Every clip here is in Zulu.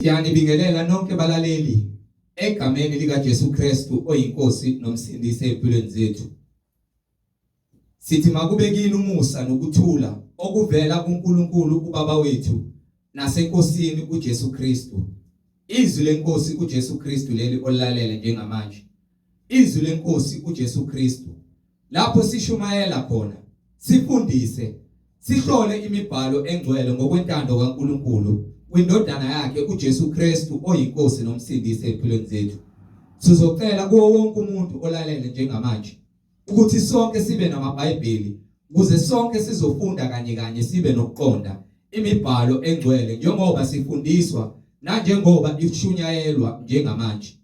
Siyanibingelela nonke balaleli egameni lika Jesu Kristu oyinkosi nomsindisi empilweni zethu. Sithi makube kini umusa nokuthula okuvela kuNkulunkulu uBaba wethu nasenkosini uJesu Kristu. Izwi lenkosi uJesu Kristu leli olalela njengamanje. Izwi lenkosi uJesu Kristu. Lapho sishumayela khona, sifundise, sihlole imibhalo engcwele ngokwentando kaNkulunkulu kwindodana yakhe uJesu Kristu oyinkosi nomsindisi empilweni zethu. Sizocela kuwo wonke umuntu olalele njengamanje ukuthi sonke sibe namaBhayibheli ukuze sonke sizofunda kanye sibe nokuqonda imibhalo engcwele njengoba sifundiswa nanjengoba ishunyayelwa njengamanje.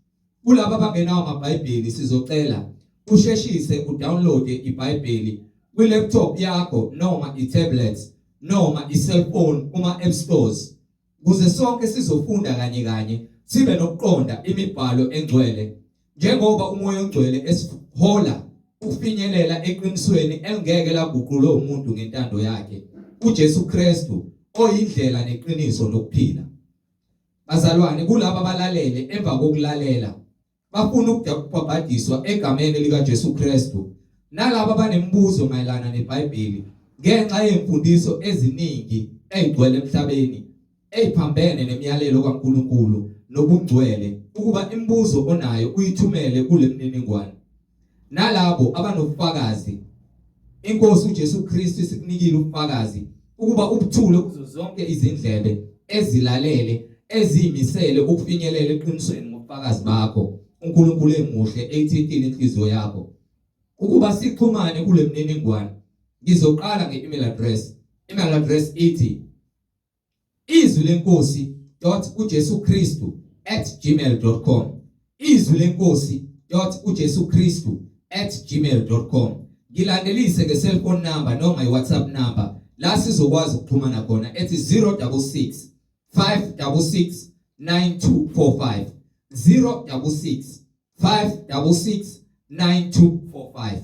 Kulabo abangenawo amaBhayibheli sizocela usheshise udownload iBhayibheli kwi-laptop yakho noma i-tablet noma i-cellphone kuma-app stores ukuze sonke sizofunda kanye sibe nokuqonda imibhalo engcwele njengoba umoya ongcwele esihola ufinyelela eqinisweni engeke laguqulwa umuntu ngentando yakhe uJesu Kristu oyindlela neqiniso lokuphila. Bazalwane, kulabo abalalele emva kokulalela bafuna ukubhabhadiswa egameni lika Jesu Kristu nalabo abanembuzo mayelana neBhayibheli ngenxa yemfundiso eziningi ezigcwele emhlabeni eziphambene nemiyalelo kaNkulunkulu nobungcwele ukuba imibuzo onayo uyithumele kule mniningwane. Nalabo abanofakazi, inkosi uJesu Kristu isikunikile ubufakazi ukuba ubuthule kuzo zonke izindlebe ezilalele ezimisele ukufinyelela eqinisweni ngobufakazi bakho. uNkulunkulu emuhle eyithintile inhliziyo yakho ukuba sixhumane kule mniningwane. Ngizoqala nge-email address. Email address ithi izwilenkosii.ujesukristu@gmail.com. izwilenkosii.ujesukristu@gmail.com. Ngilandelise nge-cellphone number noma i-WhatsApp number la sizokwazi ukuxhumana khona ethi 066 566 9245. 066 566 9245.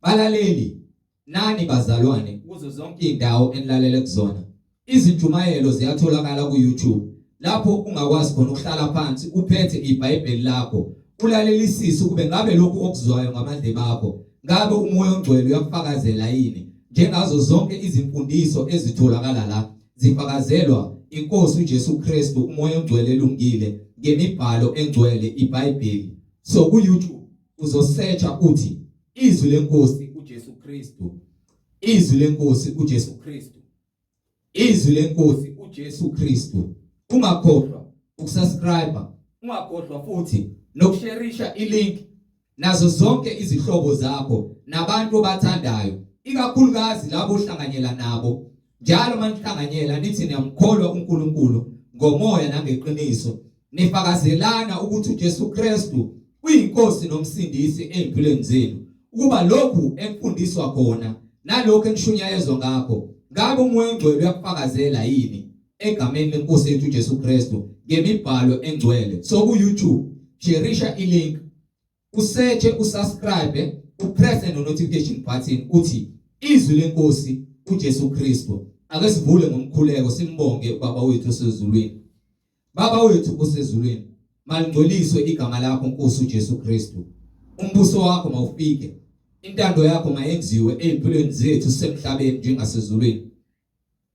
Balaleli nani bazalwane kuzo zonke indawo enilalele kuzona. Izinjumayelo ziyatholakala ku-YouTube lapho ungakwazi khona ukuhlala phansi uphethe iBhayibheli lakho ulalelisise kube ngabe lokhu okuzwayo ngamandla bakho ngabe umoya ongcwele uyakufakazela yini. Njengazo zonke izimfundiso ezitholakala la zifakazelwa inkosi uJesu Kristu umoya ongcwele elungile ngemibhalo engcwele iBhayibheli. So ku-YouTube uzosearcha uthi izwi lenkosi uJesu Kristu, izwi lenkosi uJesu Kristu, izwi lenkosi uJesu Kristu. Ungakhohlwa ukusubscribe, ungakhohlwa futhi nokushareisha ilink nazo zonke izihlobo zakho nabantu obathandayo, ikakhulukazi labo ohlanganyela nabo. Njalo manihlanganyela nithi niyamkholwa uNkulunkulu ngomoya nangeqiniso, nifakazelana ukuthi uJesu Kristu uyinkosi nomsindisi empilweni zenu, ukuba lokhu emfundiswa khona nalokho enishunyayezwa ngakho ngabe umoya ongcwele uyakufakazela yini egameni lenkosi yethu uJesu Kristu ngemibhalo engcwele. So ku-YouTube shareisha ilink, usearche, usubscribe, upress no notification button uthi izwi lenkosi uJesu Kristu. Ake sivule ngomkhuleko simbonge ubaba wethu osezulwini. Baba wethu osezulwini, malingcoliswe igama lakho Nkosi uJesu Kristu. Umbuso wakho mawufike, intando yakho mayenziwe empilweni zethu semhlabeni njengasezulwini.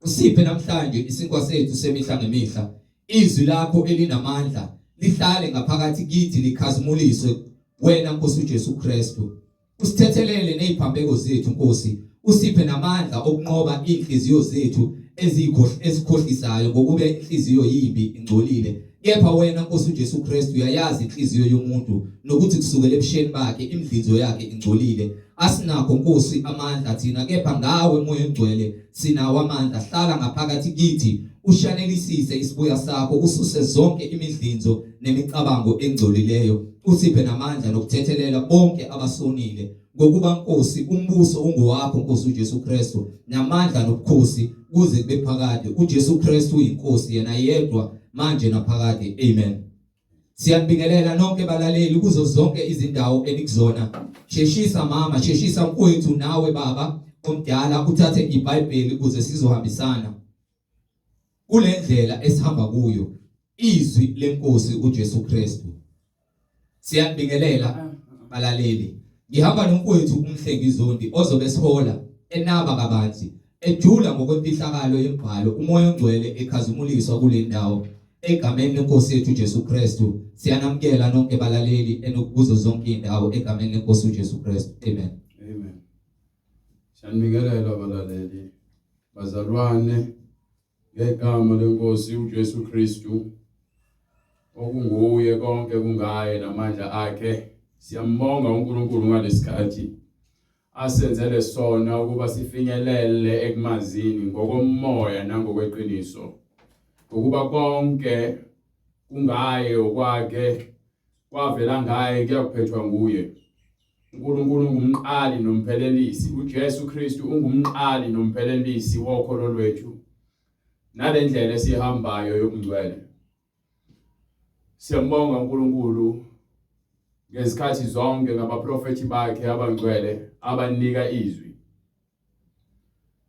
Usiphe namhlanje isinkwa sethu semihla ngemihla. Izwi lakho elinamandla lihlale ngaphakathi kithi likhazimuliswe wena Nkosi uJesu Kristu. Usithethelele neziphambeko zethu Nkosi. Usiphe namandla okunqoba inhliziyo zethu ezikhohlisayo ngokube inhliziyo yimbi ingcolile. Kepha wena Nkosi uJesu Kristu uyayazi inhliziyo yomuntu nokuthi kusukela ebusheni bakhe imidlizo yakhe ingcolile. Asinakho Nkosi amandla thina, kepha ngawe moya ongcwele sinawo amandla. Hlala ngaphakathi kithi ushanelisise isibuya sakho, ususe zonke imidlinzo nemicabango engcolileyo. Usiphe namandla nokuthethelela bonke abasonile ngokuba Nkosi umbuso ungowakho Nkosi uJesu Kristu, namandla nobukhosi kuze kube phakade. uJesu Kristu uyinkosi yena yedwa manje naphakade. Amen. Siyanibingelela nonke balaleli kuzo zonke izindawo enikuzona. Sheshisa mama, sheshisa mfowethu nawe baba omdala uthathe iBhayibheli ukuze sizohambisana kule ndlela esihamba kuyo. izwi lenkosi uJesu Kristu. Siyanibingelela balaleli. Ngihamba nomfowethu uMhlengizondi ozobe sihola enaba kabanzi ejula ngokwemfihlakalo yembhalo umoya ongcwele ekhazumuliswa kule ndawo egameni lenkosi yethu uJesu Kristu. Siyanamkela nonke balaleli enokubuzo zonke indawo egameni lenkosi uJesu Kristu. Amen. Amen. Siyanibingelela balaleli bazalwane ngegama lenkosi uJesu Kristu okunguye konke kungaye namandla akhe. Siyambonga uNkulunkulu ngalesikhathi asenzele sona ukuba sifinyelele ekumazini ngokomoya nangokweqiniso. Ukuba konke kungaye okwakhe kwavela ngaye kuyakuphethwa nguye. uNkulunkulu ungumqali nomphelelisi. uJesu Kristu ungumqali nomphelelisi wokholo lwethu nalendlela esihambayo yokungcwele. Siyambonga uNkulunkulu ngezikhathi zonke ngabaprofeti bakhe abangcwele abanika izwi.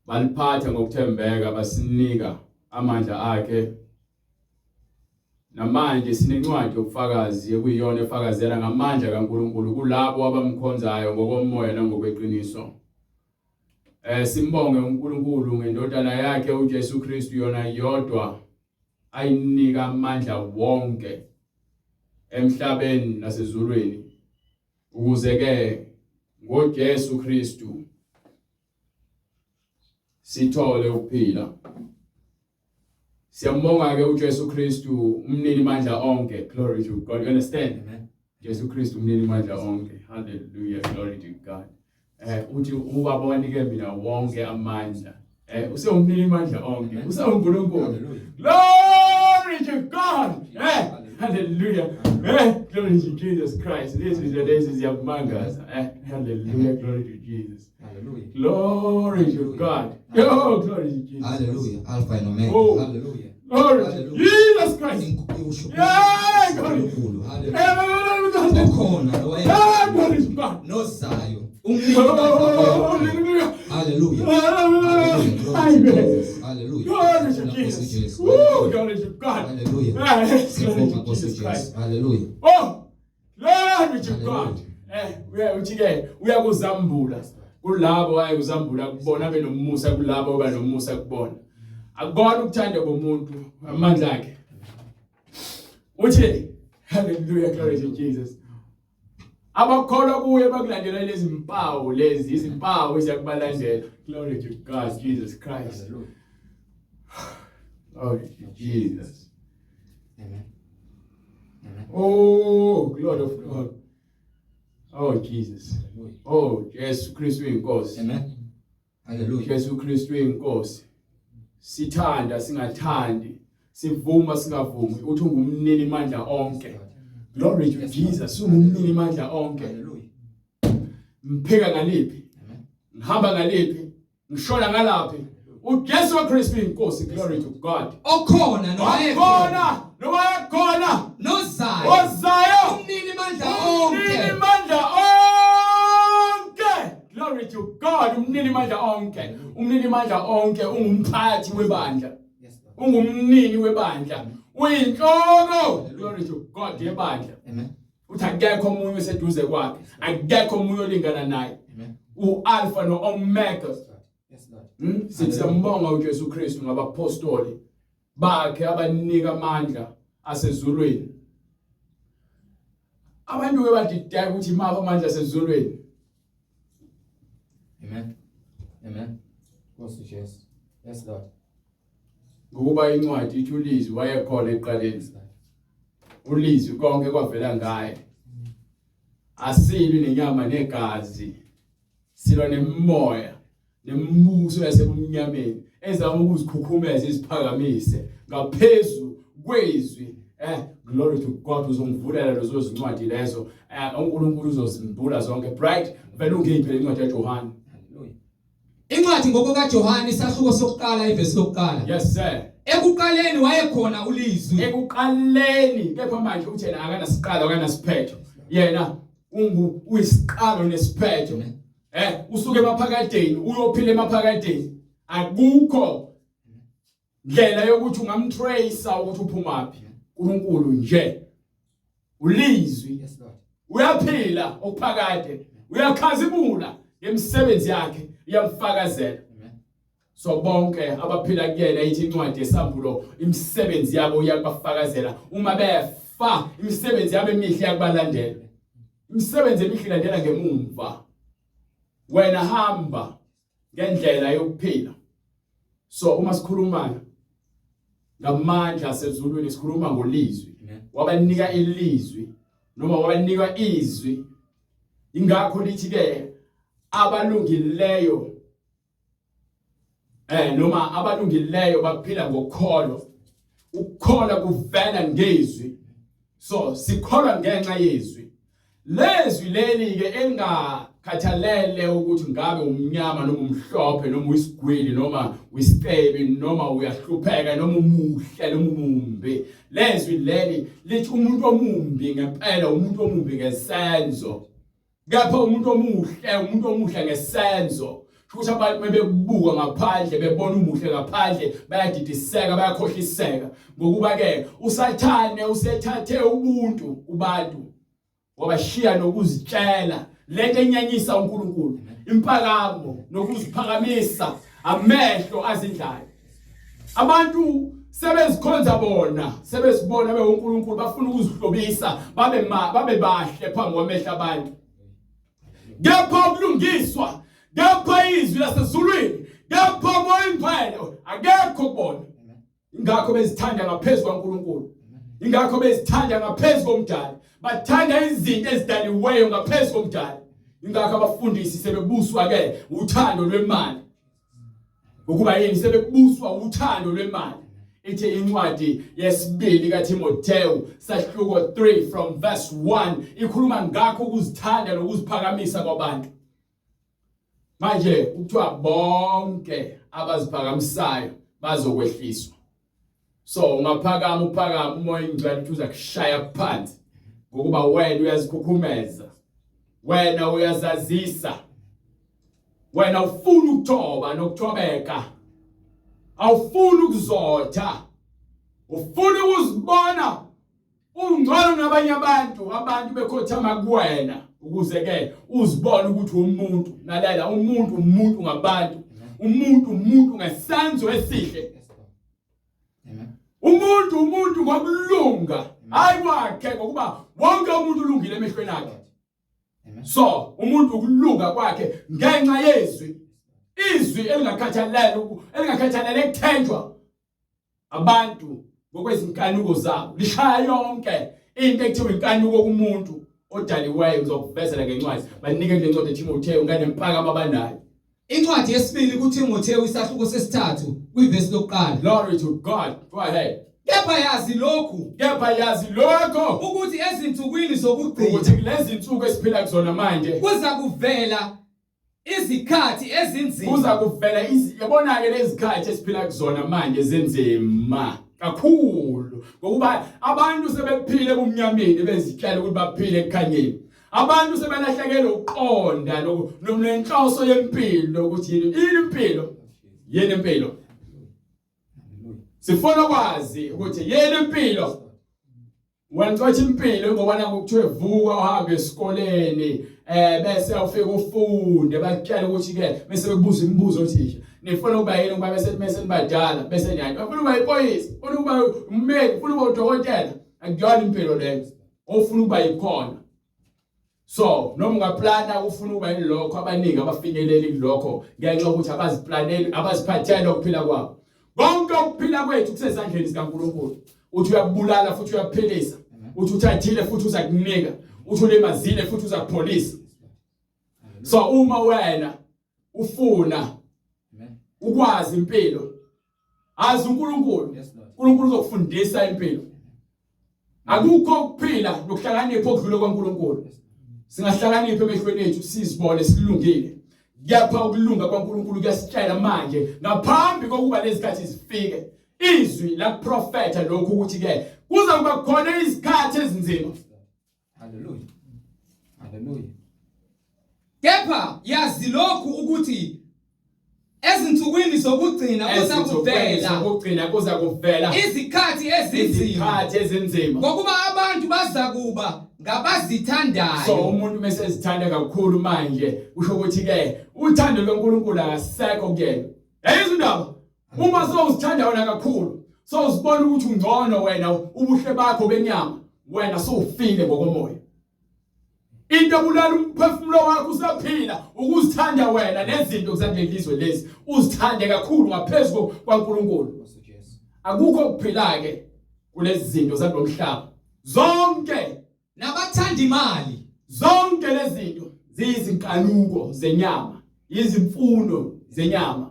Baliphatha ngokuthembeka basinika amandla akhe. Namanje sinencwadi yobufakazi ekuyiyona efakazela ngamandla kaNkulunkulu kulabo abamkhonzayo ngokomoya nangokweqiniso. Simbonge uNkulunkulu ngendodana yakhe uJesu Kristu yona yodwa ayinika amandla wonke emhlabeni nasezulwini ukuze ke ngoJesu Kristu sithole ukuphila. Siyambonga ke uJesu Kristu umnini mandla onke. Glory to God. You understand? Amen. Jesu Kristu umnini mandla onke. Hallelujah. Glory to God. Uthi ubaba wanike mina wonke amandla. Usewumnini mandla onke. USawuNkulunkulu. Glory to God. Hallelujah. Glory to Jesus Christ. This is the days is mangas. Hallelujah. Glory to Jesus. Hallelujah. Glory to God. Oh, glory to Jesus. Hallelujah. Alpha and Omega. Oh. Hallelujah. Glory to Jesus Christ. Yeah, glory. Hallelujah. Glory to God. No Zion. Hallelujah. Hallelujah. Hallelujah. Glory to Jesus. Oh, glory to God. Hallelujah. Glory to Jesus Christ. Hallelujah. Oh, glory to God. Uyakuzambula kulabo ayekuzambula kubona benomusa kulabo banomusa kubona. Akubona ukuthanda komuntu amandla akhe. Uthi hallelujah, glory to Jesus. Abakholwa kuye bakulandela lezi mpawu lezi izimpawu eziyakubalandela. Glory to God, Jesus Christ. Glory to Jesus. Amen. Amen. Oh, Lord of God. Oh, Jesus. Oh, Jesu Kristu inkosi. Amen. Hallelujah. Jesu Kristu inkosi. Sithanda singathandi, sivuma singavumi. Uthi ungumnini mandla onke. Glory to Jesus. Ungumnini mandla onke. Hallelujah. Mphika ngaliphi? Ngihamba ngaliphi? Ngishona ngalaphi? uJesu Kristu inkosi. Glory to God. Okhona nowayekhona nozayo. Ozayo. Umnini mandla onke. Umnini mandla onke. Glory to God. Umnini mandla onke. Umnini mandla onke ungumphathi webandla. Ungumnini webandla. Uyinhloko. Glory to God yebandla. Amen. Uthi akekho umunye oseduze kwakhe. Akekho umunye olingana naye. Amen. U-Alpha no-Omega. Yes, Lord. Sithi siyambonga uJesu Kristu ngabapostoli bakhe abanika amandla asezulwini. Abantu ke badideka ukuthi mapha amandla asezulwini. Amen. Amen. Nkosi Jesu. Yes, Lord. Ngokuba incwadi ithi uLizwi wayekhona eqaleni. uLizwi konke kwavela ngaye. Asilwi nenyama negazi. Silwa nemoya. Nembuso yasebumnyameni ezama ukuzikhukhumeza isiphakamise ngaphezulu kwezwi. Glory to God. Uzongivulela lezo zincwadi lezo. uNkulunkulu uzozimbula zonke. Bright vele ungiphe incwadi kaJohane. Hallelujah. Incwadi ngokuka Johane isahluko sokuqala ivesi lokuqala. Yes sir. Ekuqaleni wayekhona uLizwi. Ekuqaleni kepha manje uthi yena akanasiqalo akanasiphetho. Yena uyisiqalo nesiphetho. Usuke emaphakadeni uyophila emaphakadeni. Akukho ndlela yokuthi ungamtrace ukuthi uphumaphi. uNkulunkulu nje ulizwi Yes, Lord. uyaphila okuphakade uyakhazimula ngemisebenzi yakhe iyamfakazela. So bonke abaphila kuyena ithi incwadi yesambulo imisebenzi yabo iyabafakazela uma befa imisebenzi yabo emihle yakubalandela. Imisebenzi emihle ilandela ngemumva. Wena hamba ngendlela yokuphila. So uma sikhuluma ngamandla sezulwini sikhuluma ngolizwi. Wabanika ilizwi noma wabanika izwi. Ingakho lithi ke abalungileyo noma abalungileyo baphila ngokholo. Ukukholwa kuvela ngezwi. So sikholwa ngenxa yezwi. Lezwi leli ke engakhathalele ukuthi ngabe umnyama noma umhlophe noma uyisigwili noma uyisitebi noma uyahlupheka noma umuhle noma umumbi. Lezwi leli lithi umuntu omumbi ngempela umuntu omumbi ngesenzo. Kepha umuntu omuhle ngesenzo. Ukuthi abantu bebekubuka ngaphandle bebona umuhle ngaphandle bayadidiseka bayakhohliseka ngokuba ke usathane usethathe ubuntu kubantu wabashiya nokuzitshela lento enyanyisa uNkulunkulu impakamo nokuziphakamisa amehlo azindlayo. Abantu sebezikhonza bona sebezibona beUNkulunkulu bafuna ukuzihlobisa babe bahle phambi kwamehlo abantu. Kepha ukulungiswa kepha izwi lasezulwini kepha moya ingcwele akekho kubona. Ingakho bezithanda ngaphezulu kaNkulunkulu. Ingakho bezithanda ngaphezulu komdali. Bathanda izinto ezidaliweyo ngaphezulu komdali. Ingakho abafundisi sebebuswa ke uthando lwemali. Ukuba yini sebebuswa uthando lwemali. Ithi incwadi yesibili kaTimotheo sahluko 3 from verse 1 ikhuluma ngakho ukuzithanda nokuziphakamisa kwabantu. Manje kuthiwa bonke abaziphakamisayo bazokwehliswa. So ungaphakama uphakama umoya ingcwele uza kushaya phansi ngokuba wena uyazikhukhumeza. Wena uyazazisa. Wena ufuna ukuthoba nokuthobeka. Awufuni ukuzotha. Ufuna ukuzibona ungcono nabanye abantu bekhothama kuwena ukuze ke uzibone ukuthi umuntu nalela umuntu ngabantu. Umuntu ngesenzo esihle. Umuntu ngokulunga hayi kwakhe ngokuba wonke umuntu ulungile emehlweni akhe. So umuntu ukulunga kwakhe ngenxa yezwi. Izwi elingakhathalele ekuthenjwa abantu ngokwezinkanuko zabo. Lishaya yonke into ekuthiwa inkanuko kumuntu odaliweyo ngizokuvezela ngencwadi. Banike le ncwadi eTimotheo nganempakamo abanayo. Incwadi yesibili kuTimotheo isahluko sesithathu kwivesi lokuqala. Glory to God. Go ahead. Kepha yazi lokhu ukuthi ezinsukwini zokugcina ukuthi kulezi insuku esiphila kuzona manje kuza kuvela izikhathi ezinzima. Kuza kuvela yabona ke lezi zikhathi esiphila kuzona manje ezenzima kakhulu ngokuba abantu sebephile ebumnyameni bezitshela ukuthi baphile ekhanyeni. Abantu sebelahlekelwe uqonda nenhloso yempilo ukuthi yini impilo. Sifuna kwazi ukuthi yini impilo. Wena uthi impilo ngobana kuthiwe vuka uhambe esikoleni bese ufike ufunde bakutshela ukuthi ke bese bekubuza imibuzo othisha nifuna ukuba yini ngoba bese nibadala bese nyani ufuna ukuba ipolice ufuna ukuba ummeli ufuna ukuba udokotela akuyona impilo leyo ofuna ukuba yikhona. So noma ungaplana ufuna ukuba yilokho abaningi abafinyeleli kulokho ngenxa ukuthi abaziplaneli abaziphathele ukuphila kwabo. Konke ukuphila kwethu kusezandleni zikaNkulunkulu. Uthi uyabulala futhi uyaphilisa. Uthi uthathile futhi uza kunika. Uthi ulemazile futhi uza kupholisa. So uma wena ufuna ukwazi impilo azi uNkulunkulu. uNkulunkulu uzokufundisa impilo. Akukho ukuphila nokuhlakanipha okudlule kwaNkulunkulu. Singahlakanipha emehlweni ethu sizibone silungile. Kepha ukulunga kwaNkulunkulu kuyasitshela manje ngaphambi kokuba lezikhathi zifike. Izwi la prophet lokhu ukuthi ke kuza kuba khona izikhathi ezinzima. Hallelujah. Hallelujah. Kepha yazi lokhu ukuthi ezinsukwini zokugcina kuza kuvela izikhathi ezinzima ngokuba abantu bazakuba ngabazithandayo. So umuntu mesezithanda kakhulu manje usho ukuthi ke uthando lweNkulunkulu akasekho kuyena. Yayizwa indaba uma sowuzithanda wena kakhulu sowuzibona ukuthi ungcono wena ubuhle bakho benyama wena sowufile ngokomoya. Into bulala umphefumulo wakho usaphila ukuzithanda wena nezinto kusangelizwe lezi uzithande kakhulu ngaphezulu kwaNkulunkulu. Akukho kuphila ke kulezi zinto zalomhlaba zonke nabathanda imali. Zonke lezi zinto ziyizinkanuko zenyama, izimfuno zenyama,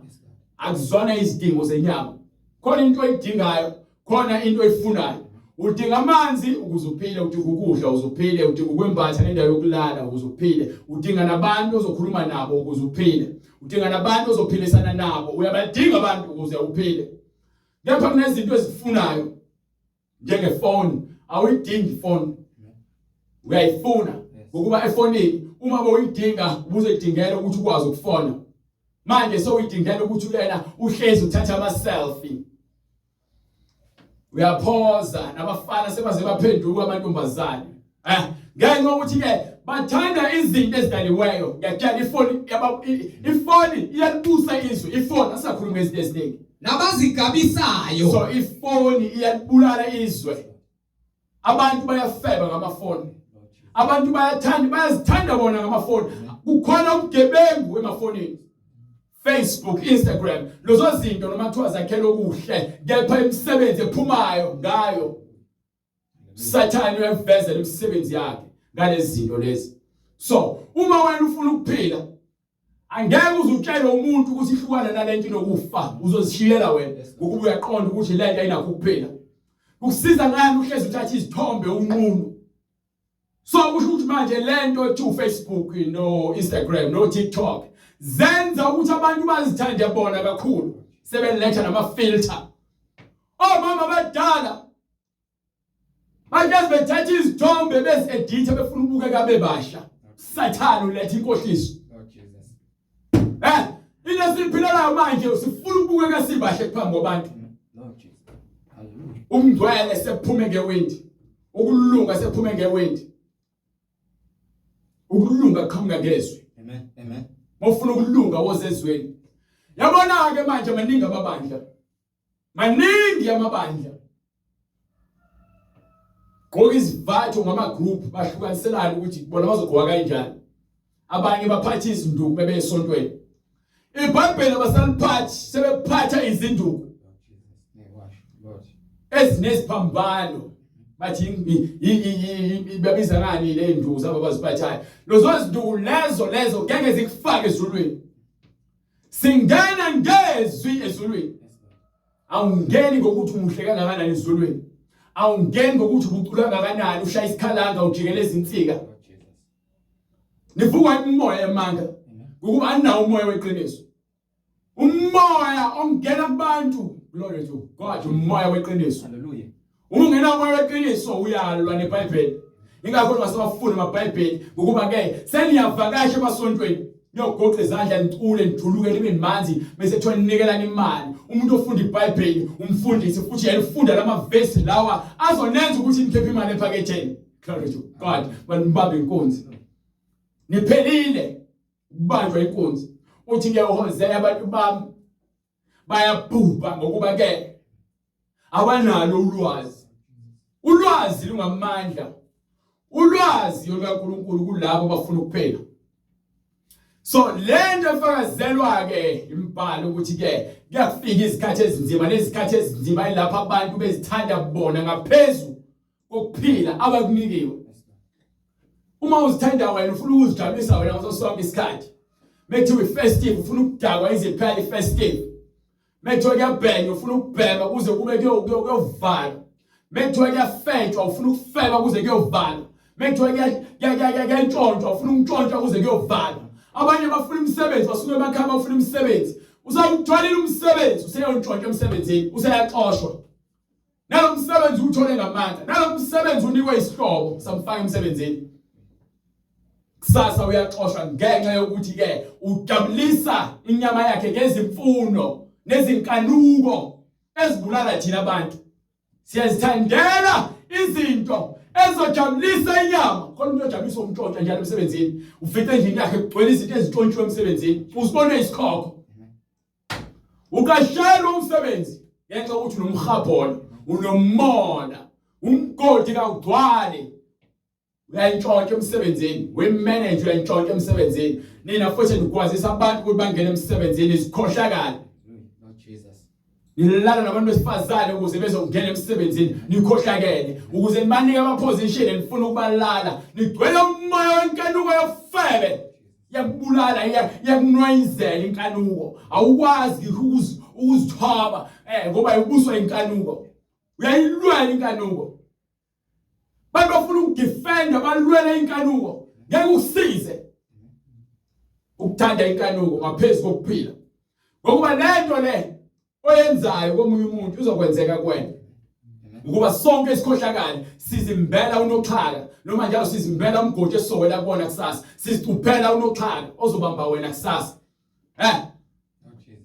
akuzona izidingo zenyama. Khona into oyidingayo, khona into oyifunayo. Udinga amanzi ukuze uphile, udinga ukudla ukuze uphile, udinga ukwembatha nendawo yokulala ukuze uphile, udinga nabantu ozokhuluma nabo ukuze uphile, udinga nabantu ozophilisana nabo, uyabadinga abantu ukuze uphile. Kepha kunezinto ezifunayo njengefoni, awuyidingi ifoni. Uyayifuna ngokuba efonini uma boyidinga ubuzodingela ukuthi ukwazi ukufona. Manje sowuyidingela ukuthi ulena uhlezi uthatha ama selfie. Uyaphoza nabafana sebaze baphenduka amantombazane. Ngenxa yokuthi ke bathanda izinto ezidaliweyo. Ngiyatshela ifoni iyalibusa izwe. Ifoni asakhuluma ngezinto eziningi. Nabazigabisayo. So ifoni iyalibulala izwe. Abantu bayafeba ngamafoni. Abantu bayazithanda bona ngamafoni. Kukhona ubugebengu emafonini. Facebook, Instagram, lozo zinto noma kuthiwa zakhela okuhle, kepha imisebenzi ephumayo ngayo. Sathane uyavezela imisebenzi yakhe ngalezi zinto lezi. So, uma wena ufuna ukuphila, angeke uzutshele umuntu ukuthi ihlukana nalento inokufa, uzozishiyela wena ngokuba uyaqonda ukuthi lento ayinakho ukuphila. Ukusiza ngani uhlezi uthatha izithombe unqunu. So kusho ukuthi manje lento ethi Facebook no Instagram no TikTok zenza ukuthi abantu bazithande bona kakhulu, sebeletha nama-filter. Omama abadala bayazi bethatha izithombe bezi-editha befuna ukubukeka bebasha. Sathane uletha inkohliso. Into esiphilayo manje sifuna ukubukeka sibahle phambi kwabantu. Umngcwele sephume ngewindi, ukulunga sephume ngewindi, ukulunga qhamuka ngezwi. Amen. Mofuna ukulunga wozezweni. Yabona ke manje maningi amabandla. Maningi amabandla. Ngoba izivatho ngama group bahlukaniselana ukuthi bona bazogqoka kanjani. Abanye baphatha izinduku bebe esontweni. IBhayibheli abasaliphathi sebephatha izinduku. Ezinesphambano. Bathi babiza ngani le nduku zabo baziphathayo. Lozo zinduku lezo ngeke zikufake ezulwini. Singena ngezwi ezulwini. Awungeni ngokuthi umuhle kangakanani ezulwini. Awungeni ngokuthi ubucula kangakanani ushaya isikhalanga ujikeleza insika. Nivukwa umoya emanga ukuba anawo umoya weqiniso. Umoya ongena kubantu, glory to God, umoya weqiniso. Hallelujah. Ungena umoya weqiniso uyalwa neBhayibheli. Ingakho ngasebafuna amaBhayibheli ukuba ke seniyavakasha emasontweni. Niyogoqa izandla nicule nijuluke libe manzi bese kuthiwa nikelana imali. Umuntu ofunda iBhayibheli umfundisi futhi yayifunda lamavesi lawa azonenza ukuthi nikhephe imali ephaketheni. Glory to God, banibambe inkonzi. Niphelile ukubanjwa inkonzi. Uthi ke uHosea abantu bami bayabhubha ngokuba ke abanalo ulwazi. Ulwazi lungamandla. Ulwazi lukaNkulunkulu kulabo abafuna ukuphela. So lento efakazelwa ke imbhalo ukuthi ke kuyafika izikhathi ezinzima, lezikhathi ezinzima ilapha abantu bezithanda kubona ngaphezulu kokuphila abakunikiwe. Uma uzithanda wena ufuna ukuzijabulisa wena ngaso sonke isikhathi. Mekuthiwa festive ufuna ukudakwa iziphela ifestive. Mekuthiwa kuyabhenya ufuna ukubhema kuze kube kuyovala. Mekuthiwa kuyafetshwa ufuna ukufeba kuze kuyovala. Mekuthiwa kuyantshontshwa ufuna ukuntshontshwa kuze kuyovala. Abanye bafuna umsebenzi basuke emakhaya bafuna umsebenzi. Uzawuthwalela umsebenzi useyontshontsha emsebenzini useyaxoshwa. Nalo msebenzi uthole ngamandla. Nalo msebenzi unikwe isihlobo samfaka emsebenzini. kusasa uyaxoshwa ngenxa yokuthi ke ujabulisa inyama yakhe ngezimfuno nezinkanuko ezibulala thina abantu. Siyazithandela izinto ezojabulisa inyama. Khona umuntu ojabulisa umntshontsha njalo emsebenzini, ufice endlini yakhe kugcwele izinto ezintshontshiwe emsebenzini, uzibone isikhokho. Ukashela umsebenzi ngenxa ukuthi unomhabhona, unomona, umgodi kawugcwale. Uyayintshontsha emsebenzini, we-manage uyayintshontsha emsebenzini. Nina futhi nikwazisa abantu ukuthi bangene emsebenzini isikhohlakala. Nilala nabantu besifazane ukuze bezongena emsebenzini nikhohlakele, ukuze nibanike ama-position nifuna ukubalala, nigcwele umoya wenkanuko yofebe. Yakubulala, yakunwayizela inkanuko. Awukwazi ukuzithoba ngoba ubuswa inkanuko. Uyayilwela inkanuko. Bantu bafuna ukudefenda balwela inkanuko. Ngeke usize ukuthanda inkanuko ngaphezu kokuphila. Ngokuba lento le oyenzayo komunye umuntu uzokwenzeka kuwena. Ukuba sonke isikhohlakala sizimbela unoxhaka, noma njalo sizimbela umgodi esowela kubona kusasa, sizicuphela unoxhaka ozobamba wena kusasa.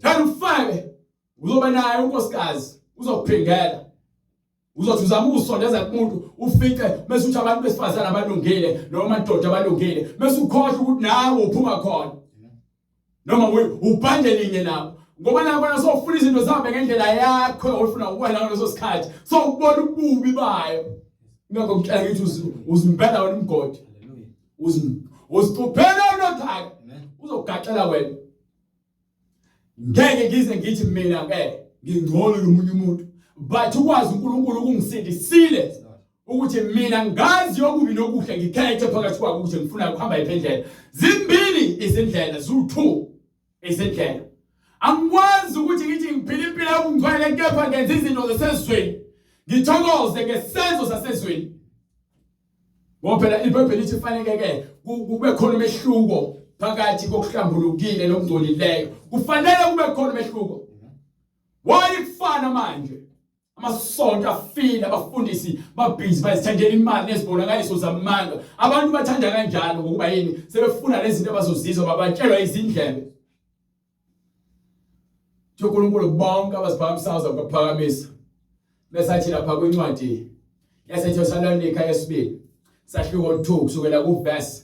Thanda ufake uzoba naye unkosikazi uzokuphingela. Uzothi uzama ukusondeza kumuntu ufice bese uthi abantu besifazana abalungile noma amadoda abalungile, bese ukhohlwa ukuthi nawe uphuma khona. Noma ubhande linye nabo. Ngoba nakho sofuna izinto zabe ngendlela yakho ofuna ukwela ngaleso sikhathi. So ubona ububi bayo. Ngakho ngicela ngithi uzimbela wena umgodi. Uzicuphela unothaka. Uzokugaxela wena. Ngeke ngize ngithi mina ke ngingcono nomunye umuntu. But ukwazi uNkulunkulu ukungisindisile ukuthi mina ngazi yokubi nokuhle ngikhethe phakathi kwako ukuthi ngifuna ukuhamba iphendlela. Zimbili izindlela, zu-2 izindlela. Angikwazi ukuthi ngithi ngiphila impilo yokungcwele kepha ngenza izinto zasezweni. Ngithokoze ngesenzo sasezweni. Ngoba phela iBhayibheli lithi kufanele ke kube khona umehluko phakathi kokuhlambulukile nokungcolileyo. Kufanele kube khona umehluko. Why kufana manje? Amasonto afile, abafundisi babhizi bazithandela imali nezibonakaliso zamanga. Abantu bathanda kanjalo ngokuba yini? Sebefuna lezi zinto abazozizwa babatshelwa izindlebe. uNkulunkulu bonke abasiphakamisayo ukuphakamisa. Besathi lapha kwincwadi yaseThesalonika yesibili, sahluko 2 kusukela kuverse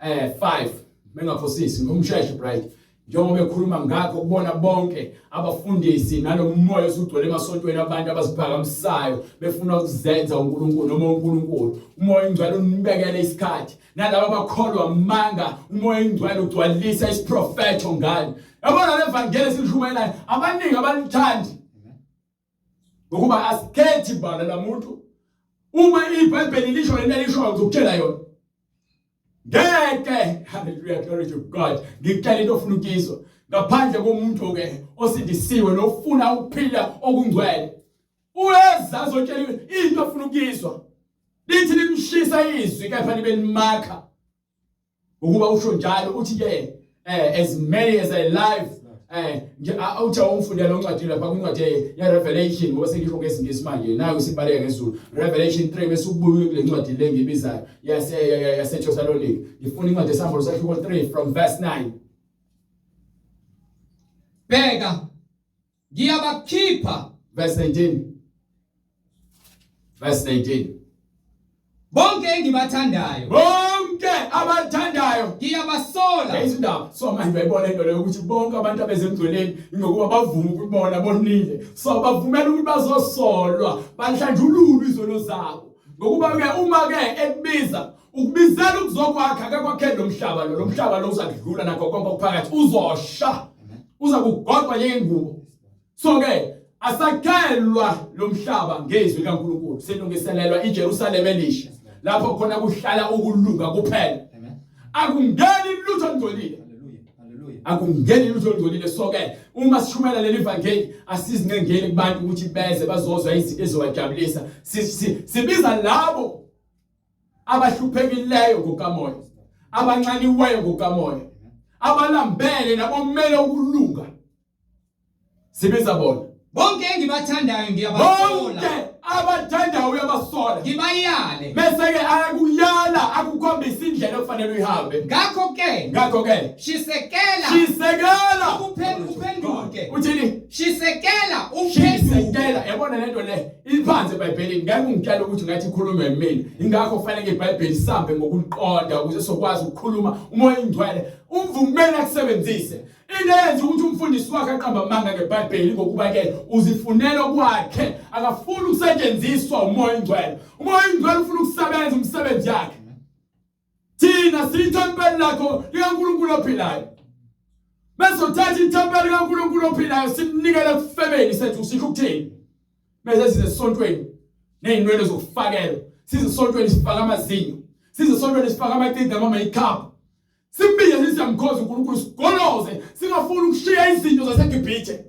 5, mengaphosisi ngomsheshe bright. Njengoba ekhuluma ngakho kubona bonke abafundisi nalomoya osugcwele emasontweni abantu abasiphakamisayo befuna ukuzenza uNkulunkulu noma uNkulunkulu. Umoya ingcwele unibekele isikhathi. Nalabo abakholwa amanga, umoya ingcwele ugcwalisa isiprofeto ngani. Yabona le evangeli silishumayelayo abaningi abalithandi. Ngokuba asikhethi bala lamuntu. Uma iBhayibheli lisho lento elishoyo ngizokutshela yona. Ngeke, hallelujah, glory to God. Ngicela into ofuna ukizwa. Ngaphandle komuntu ke osindisiwe nofuna ukuphila okungcwele. Uyeza azotshela into ofuna ukizwa. Lithi limshisa izwi kepha libe limakha. Ukuba usho njalo uthi ke as many as I live uthi awumfundela oncwadi lapha kwincwadi ya Revelation ngoba sengisho ngesingisi manje nayo sibaleka ngesiZulu. Revelation 3 bese ubuye kule ncwadi le ngibizayo yaseThesalonika. Ngifuna incwadi esambolo sahluko 3 from verse 9. Bheka ngiyabakhipha verse 19. Verse 19. bonke engibathandayo, Bonke abathandayo ngiyabasola. Izindaba so manje bayibona into leyo ukuthi bonke abantu abezemgcweleni ngokuba bavuma ukubona bonile. So bavumela ukuthi bazosolwa, bahlanjululwe izono zabo. Ngokuba ke uma ke ekubiza ukubizela ukuzokwakha akakwakhela lomhlaba lo mhlaba lo uzakudlula nakho konke okuphakathi uzosha. Uza kugodwa njengengubo. So ke asakhelwa lomhlaba ngezwi kaNkulunkulu. Selungiselelwa iJerusalem elisha. Lapho khona kuhlala ukulunga kuphela. Akungeni lutho olungcolile. Akungeni lutho olungcolile. So ke uma sishumela leli evangeli asizinengeli kubantu ukuthi beze bazozwa izinto ezowajabulisa. Sibiza labo abahluphekileyo ngokamoya, abancaniweyo ngokamoya, abalambele nabomele ukulunga. Sibiza bona bonke engibathandayo ngiyabasola bonke abathandayo uyabasola ngibayale bese ke akuyala akukhombisa indlela okufanele uyihambe ngakho ke shisekela uphenduke uthini shisekela shisekela yabona lento le iphansi eBhayibhelini ngeke ungitshela ukuthi ngathi ikhulume yimina ingakho kufanele iBhayibheli sambe ngokuliqonda ukuze sokwazi ukukhuluma umoya ingcwele umvumela akusebenzise into eyenza ukuthi umfundisi wakhe aqamba amanga ngeBhayibheli ngokuba ke uzifunela kwakhe akafuni ukusetshenziswa umoya ingcwele umoya ingcwele ufuna ukusebenza umsebenzi yakhe thina sithempeli lakho likaNkulunkulu ophilayo bese uthatha ithempeli likaNkulunkulu ophilayo simnikele kufebeni sethu sikho ukuthini bese size esontweni nezinwele zokufakela size esontweni sifaka amazinyo size esontweni sifaka amaqinda ama-makeup simbike sisiyamkhoza uNkulunkulu sigoloze singafuni ukushiya izinto zaseGibhithe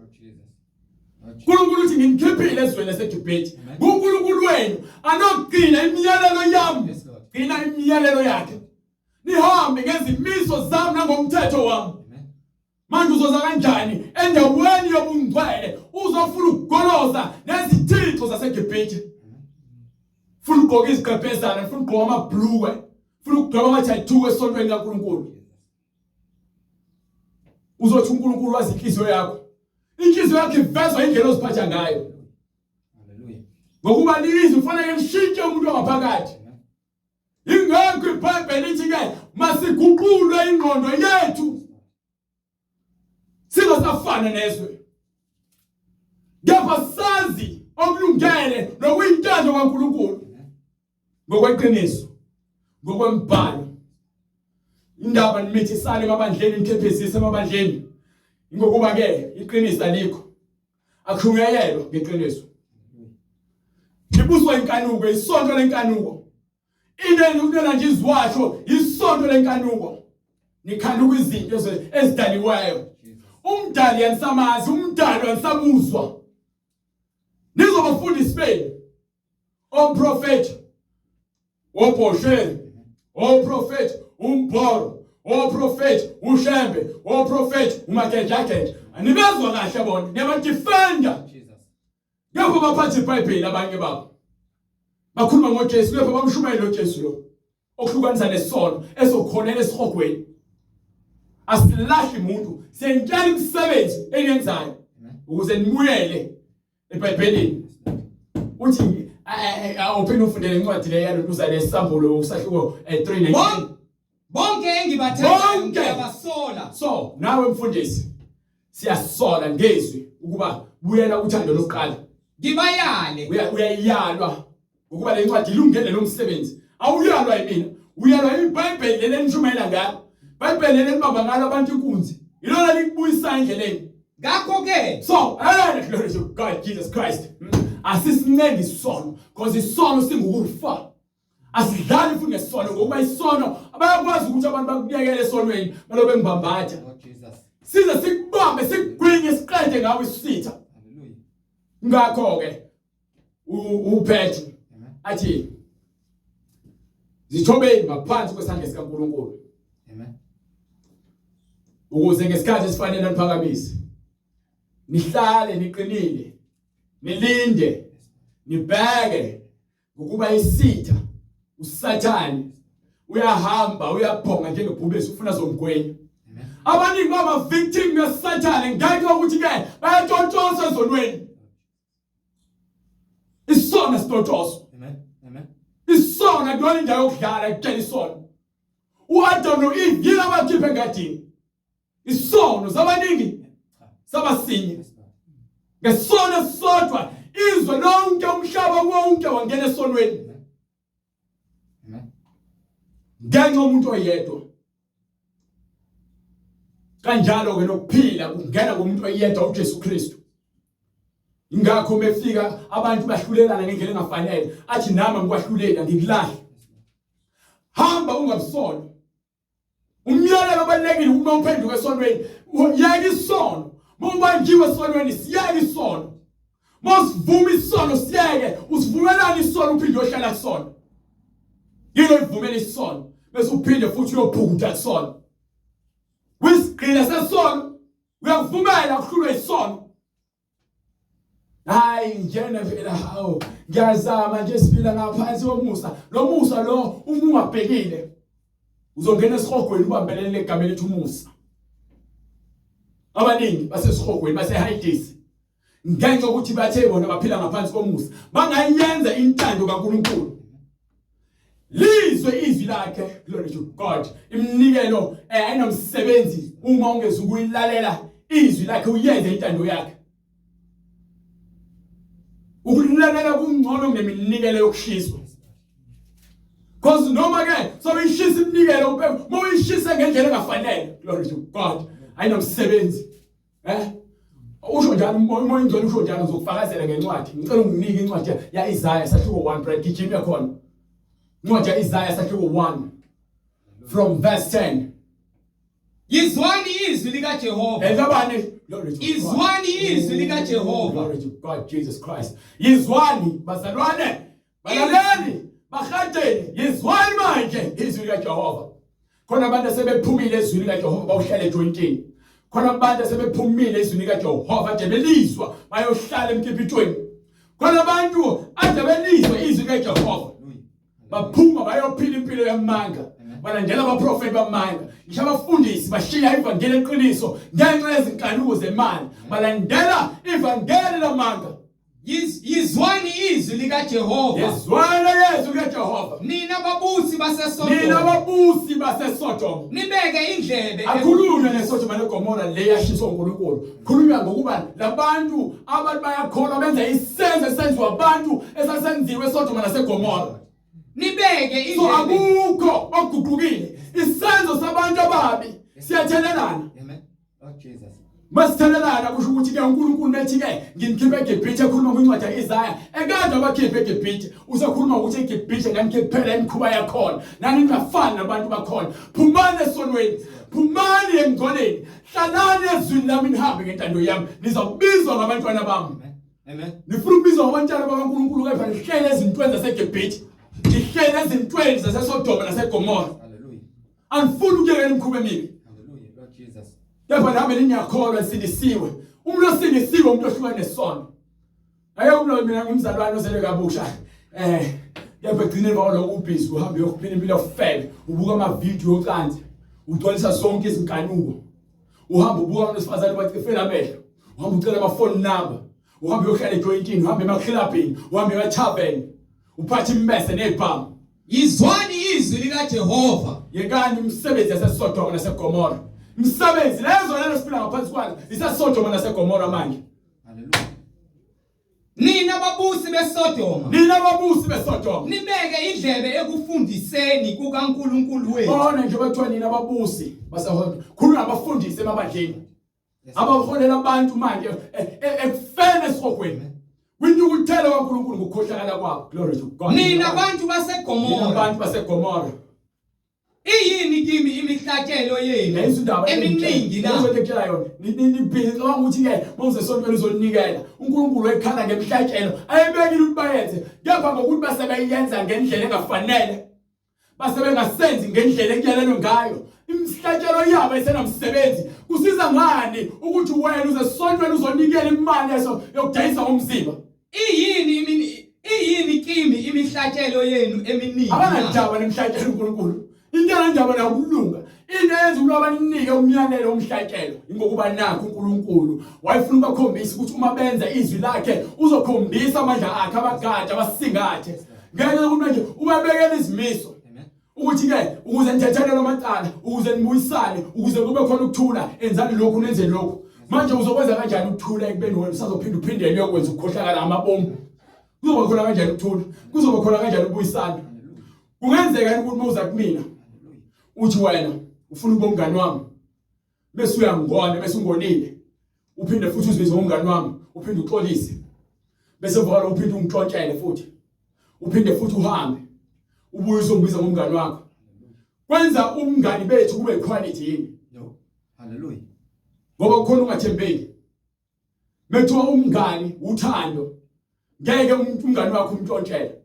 uNkulunkulu uthi ngimkhiphile ezweni laseGibhithe uNkulunkulu wenu anogcina imiyalelo yami gcina imiyalelo yakhe nihambe ngezimiso zami nangomthetho wami manje uzoza kanjani endaweni yobungcwele uzofuna ukugoloza nezithixo zaseGibhithe funa ukugqoka izigqebhezana funa ukugqoka amabhluwe funa ukugqoka ama-tattoo esontweni kaNkulunkulu uzothi uNkulunkulu wazi inhliziyo yakho ivezwa indlela oziphatha ngayo haleluya ngokuba lizwi kufanele lishintshe umuntu ongaphakathi ingakho iBhayibheli lithi ke masiguqulwe ingqondo yethu singasafana nezwe kepha sazi okulungele nokuyintando kaNkulunkulu ngokweqiniso ngokwembhalo indaba nimithisane emabandleni nikhephezise emabandleni ngokuba ke iqiniso alikho akuhungeyelwa ngeqiniso ibuswa inkanuko isonto lenkanuko into ukunena nje izwasho isonto lenkanuko nikhanuka izinto ezidaliweyo umdali yanisamazi umdali yanisabuzwa nizobafundisi benu oprofeti oPosheri oprofeti umbhoro oprofeti ushembe oprofeti umagejageja anibezwa kahle bona niyabadefenda ngapho baphatha iBhayibheli abanye babo bakhuluma ngoJesu ngapho bamshumayela uJesu lo okuhlukanisa nesono esokhonela esihogweni asilahle umuntu sentshela imisebenzi enyenzayo ukuze nibuyele eBhayibhelini uthi awuphinde ufundele incwadi le yalo uzale isambulo usahluko 3:19 bonke engibathandayo ngiyabasola so nawe mfundisi siyasola ngezwi ukuba buyela uthando lokuqala ngibayale uyayalwa ukuba le ncwadi ilungele lo msebenzi awuyalwa yimina uyalwa iBhayibheli lenishumayela ngalo iBhayibheli lenibamba ngalo abantu inkunzi ilona likubuyisa endleleni ngakho ke so glory to God Jesus Christ asisinenge isono because isono singukufa asidlali futhi ngesono ngoba isono abayakwazi ukuthi abantu bakuyekele esonweni balobe ngibambatha size sikubambe sikugwinye siqede ngawe isitha haleluya ngakho ke uPetro athi zithobeni ngaphansi kwesandla sikaNkulunkulu amen ukuze ngesikhathi esifanele niphakamise nihlale niqinile nilinde nibheke ngokuba isitha uSathane uyahamba uyaphonga njengebhubesi ufuna zomgwenya abaningi baba victim yaSathane ngeke ukuthi ke bayatothosa ezonweni isona sitothoso amen isona kuyona indawo yokudlala kutshela isono uAdam noEve yila bakhiphe engadini isono zabaningi sabasinye ngesono sodwa izwe lonke umhlaba wonke wangena esonweni ngenxa umuntu oyedwa kanjalo ke nokuphila kungena komuntu oyedwa uJesu Kristu ingakho befika abantu bahlulelana ngendlela engafanele athi nami ngikwahlulela ngikulahle hamba ungabusona umyalelo obalekile uma uphenduka esonweni yeke isono Mumbanjiwe esonweni siyeke isono mosivuma isono siyeke usivumelana isono uphinde ohlala kusona yilo ivumela isono bese uphinde futhi uyobhukuda kusona wisigcina sesono uyakuvumela ukuhlulwa isono hayi njena phela hawo ngiyazama nje siphila ngaphansi komusa lo musa lo uma ungabhekile uzongena esihogweni ubambelele egameni lethu umusa abaningi basesihogweni basehayidisi ngenxa ukuthi bathe bona baphila ngaphansi komusa bangayenza intando kaNkulunkulu lizwe izwi lakhe glory to God imnikelo ayinomsebenzi uma ungezukuyilalela izwi lakhe uyenze intando yakhe ukulalela kungcono ngeminikelo yokushiswa because noma ke so uyishisa iminikelo uma uyishisa ngendlela engafanele glory to God ayinomsebenzi usho njalo umoya ingcwele usho njalo uzokufakazela ngencwadi ngicela unginike incwadi ya Isaiah sahluko 1 brother gijima khona incwadi ya Isaiah sahluko 1 from verse 10 Yizwani izwi lika Jehova Izwani izwi lika Jehova glory to God Jesus Christ yizwani bazalwane balaleli bahateni yizwani manje izwi lika Jehova khona abantu sebephumile izwi lika Jehova bawuhlale jointini khona abantu sebephumile izwi lika Jehova nje belizwa bayohlala emkipitweni khona abantu ade belizwa izwi lika Jehova baphuma bayophila impilo yamanga balandela abaprofeti bamanga ngisho abafundisi bashiya ivangeli eqiniso ngenxa yezinkanuko zemali balandela ivangeli lamanga Yizwani izwi lika Jehova Yizwani izwi lika Jehova nina babusi baseSodom nibeke indlebe akhulunywa neSodom neGomora le yashiswa uNkulunkulu khulunywa ngokuba labantu abantu bayakholwa benza isenzo esenziwa abantu esasenziwe eSodom naseGomora nibeke indlebe so akukho oguqukile isenzo sabantu ababi siyathelelana amen oh Jesus masithelelana kusho ukuthi ke uNkulunkulu methi ke nginikhiphe eGibhithe ekhuluma kwincwadi yaIsaiah ekade abakhiphe eGibhithe usakhuluma ukuthi eGibhithe nganikhiphe imikhuba yakhona nani ningafani nabantu bakhona phumani esonweni phumani engcoleni hlalani ezwini lami nihambe ngentando yami nizobizwa ngabantwana bami amen nifuna ukubizwa ngabantwana bakaNkulunkulu kepha nihlele ezintweni zaseGibhithe nihlele ezintweni zaseSodom naseGomora haleluya anifuni ukuyekela imikhuba emibi haleluya Lord Jesus Yebo nami niyakholwa sindisiwe. Umuntu osindisiwe umuntu ohlukene nesono. Ayo umuntu mina ngumzalwane osele kabusha. Yebo egcine lo ubhizi uhambe uyokuphila impilo ofele. Ubuka ama video okanti. Ugcwalisa zonke izinkanuko. Uhamba ubuka abantu besifazane bathi fela amehlo. Uhamba ucela ama phone number. Uhamba uyohlala ejointini, uhamba ema-clubbing, uhamba ema-tavern. Uphatha immese nebhamu. Yizwani izwi lika Jehova Yekani umsebenzi yaseSodom naseGomora. Msebenzi lezo siphila ngaphansi kwazo iseSodom naseGomora manje haleluya nina babusi beSodom nibeke indlebe ekufundiseni kukaNkulunkulu wethu bona nje bathiwa nina babusi basehona khuluma abafundisi emabandleni abaholela abantu manje ekufene esihogweni kwintukuthelo kaNkulunkulu ngokukhohlakala kwabo glory to God nina abantu baseGomora iyini kimi imihlatshelo yenu eminingi na ngizokutshela yona nibhizi ukuthi ke mawuze sonke lizonikela uNkulunkulu ekhala ngemihlatshelo ayibekile ukuthi bayenze kepha ngokuthi basebeyenza ngendlela engafanele basebengasenzi ngendlela ekuyalelwe ngayo imihlatshelo yabo esenamsebenzi kusiza ngani ukuthi wena uze sontweni uzonikela imali yaso yokudayisa ngomzimba iyini kimi imihlatshelo yenu eminingi abanandaba nemihlatshelo uNkulunkulu indlela njalo nakulunga inenze ukuthi abaninike umyalelo omhlatshelo ingokuba nakho uNkulunkulu wayefuna ukukhombisa ukuthi uma benza izwi lakhe uzokhombisa amandla akhe abagada abasingathe ngeke ukuthi manje ubabekele izimiso ukuthi ke ukuze nithethelele amacala ukuze nibuyisane ukuze kube khona ukuthula enzani lokhu nenze lokhu manje uzokwenza kanjani ukuthula ekubeni wena usazophinda uphindele uyokwenza ukukhohlakala amabomu kuzoba khona kanjani ukuthula kuzoba khona kanjani ukubuyisana kungenzeka ukuthi mawuza kumina uthi wena ufuna ukuba umngani wami bese uyangona bese ungonile uphinde futhi uzizwe umngani wami uphinde uxolise bese vona uphinde ungixontshele futhi uphinde futhi uhambe ubuye uzongibiza ngomngani wakho kwenza umngani bethu kube quality yini haleluya ngoba kukhona ungathembeki methiwa umngani uthando ngeke umngani wakho umthontshele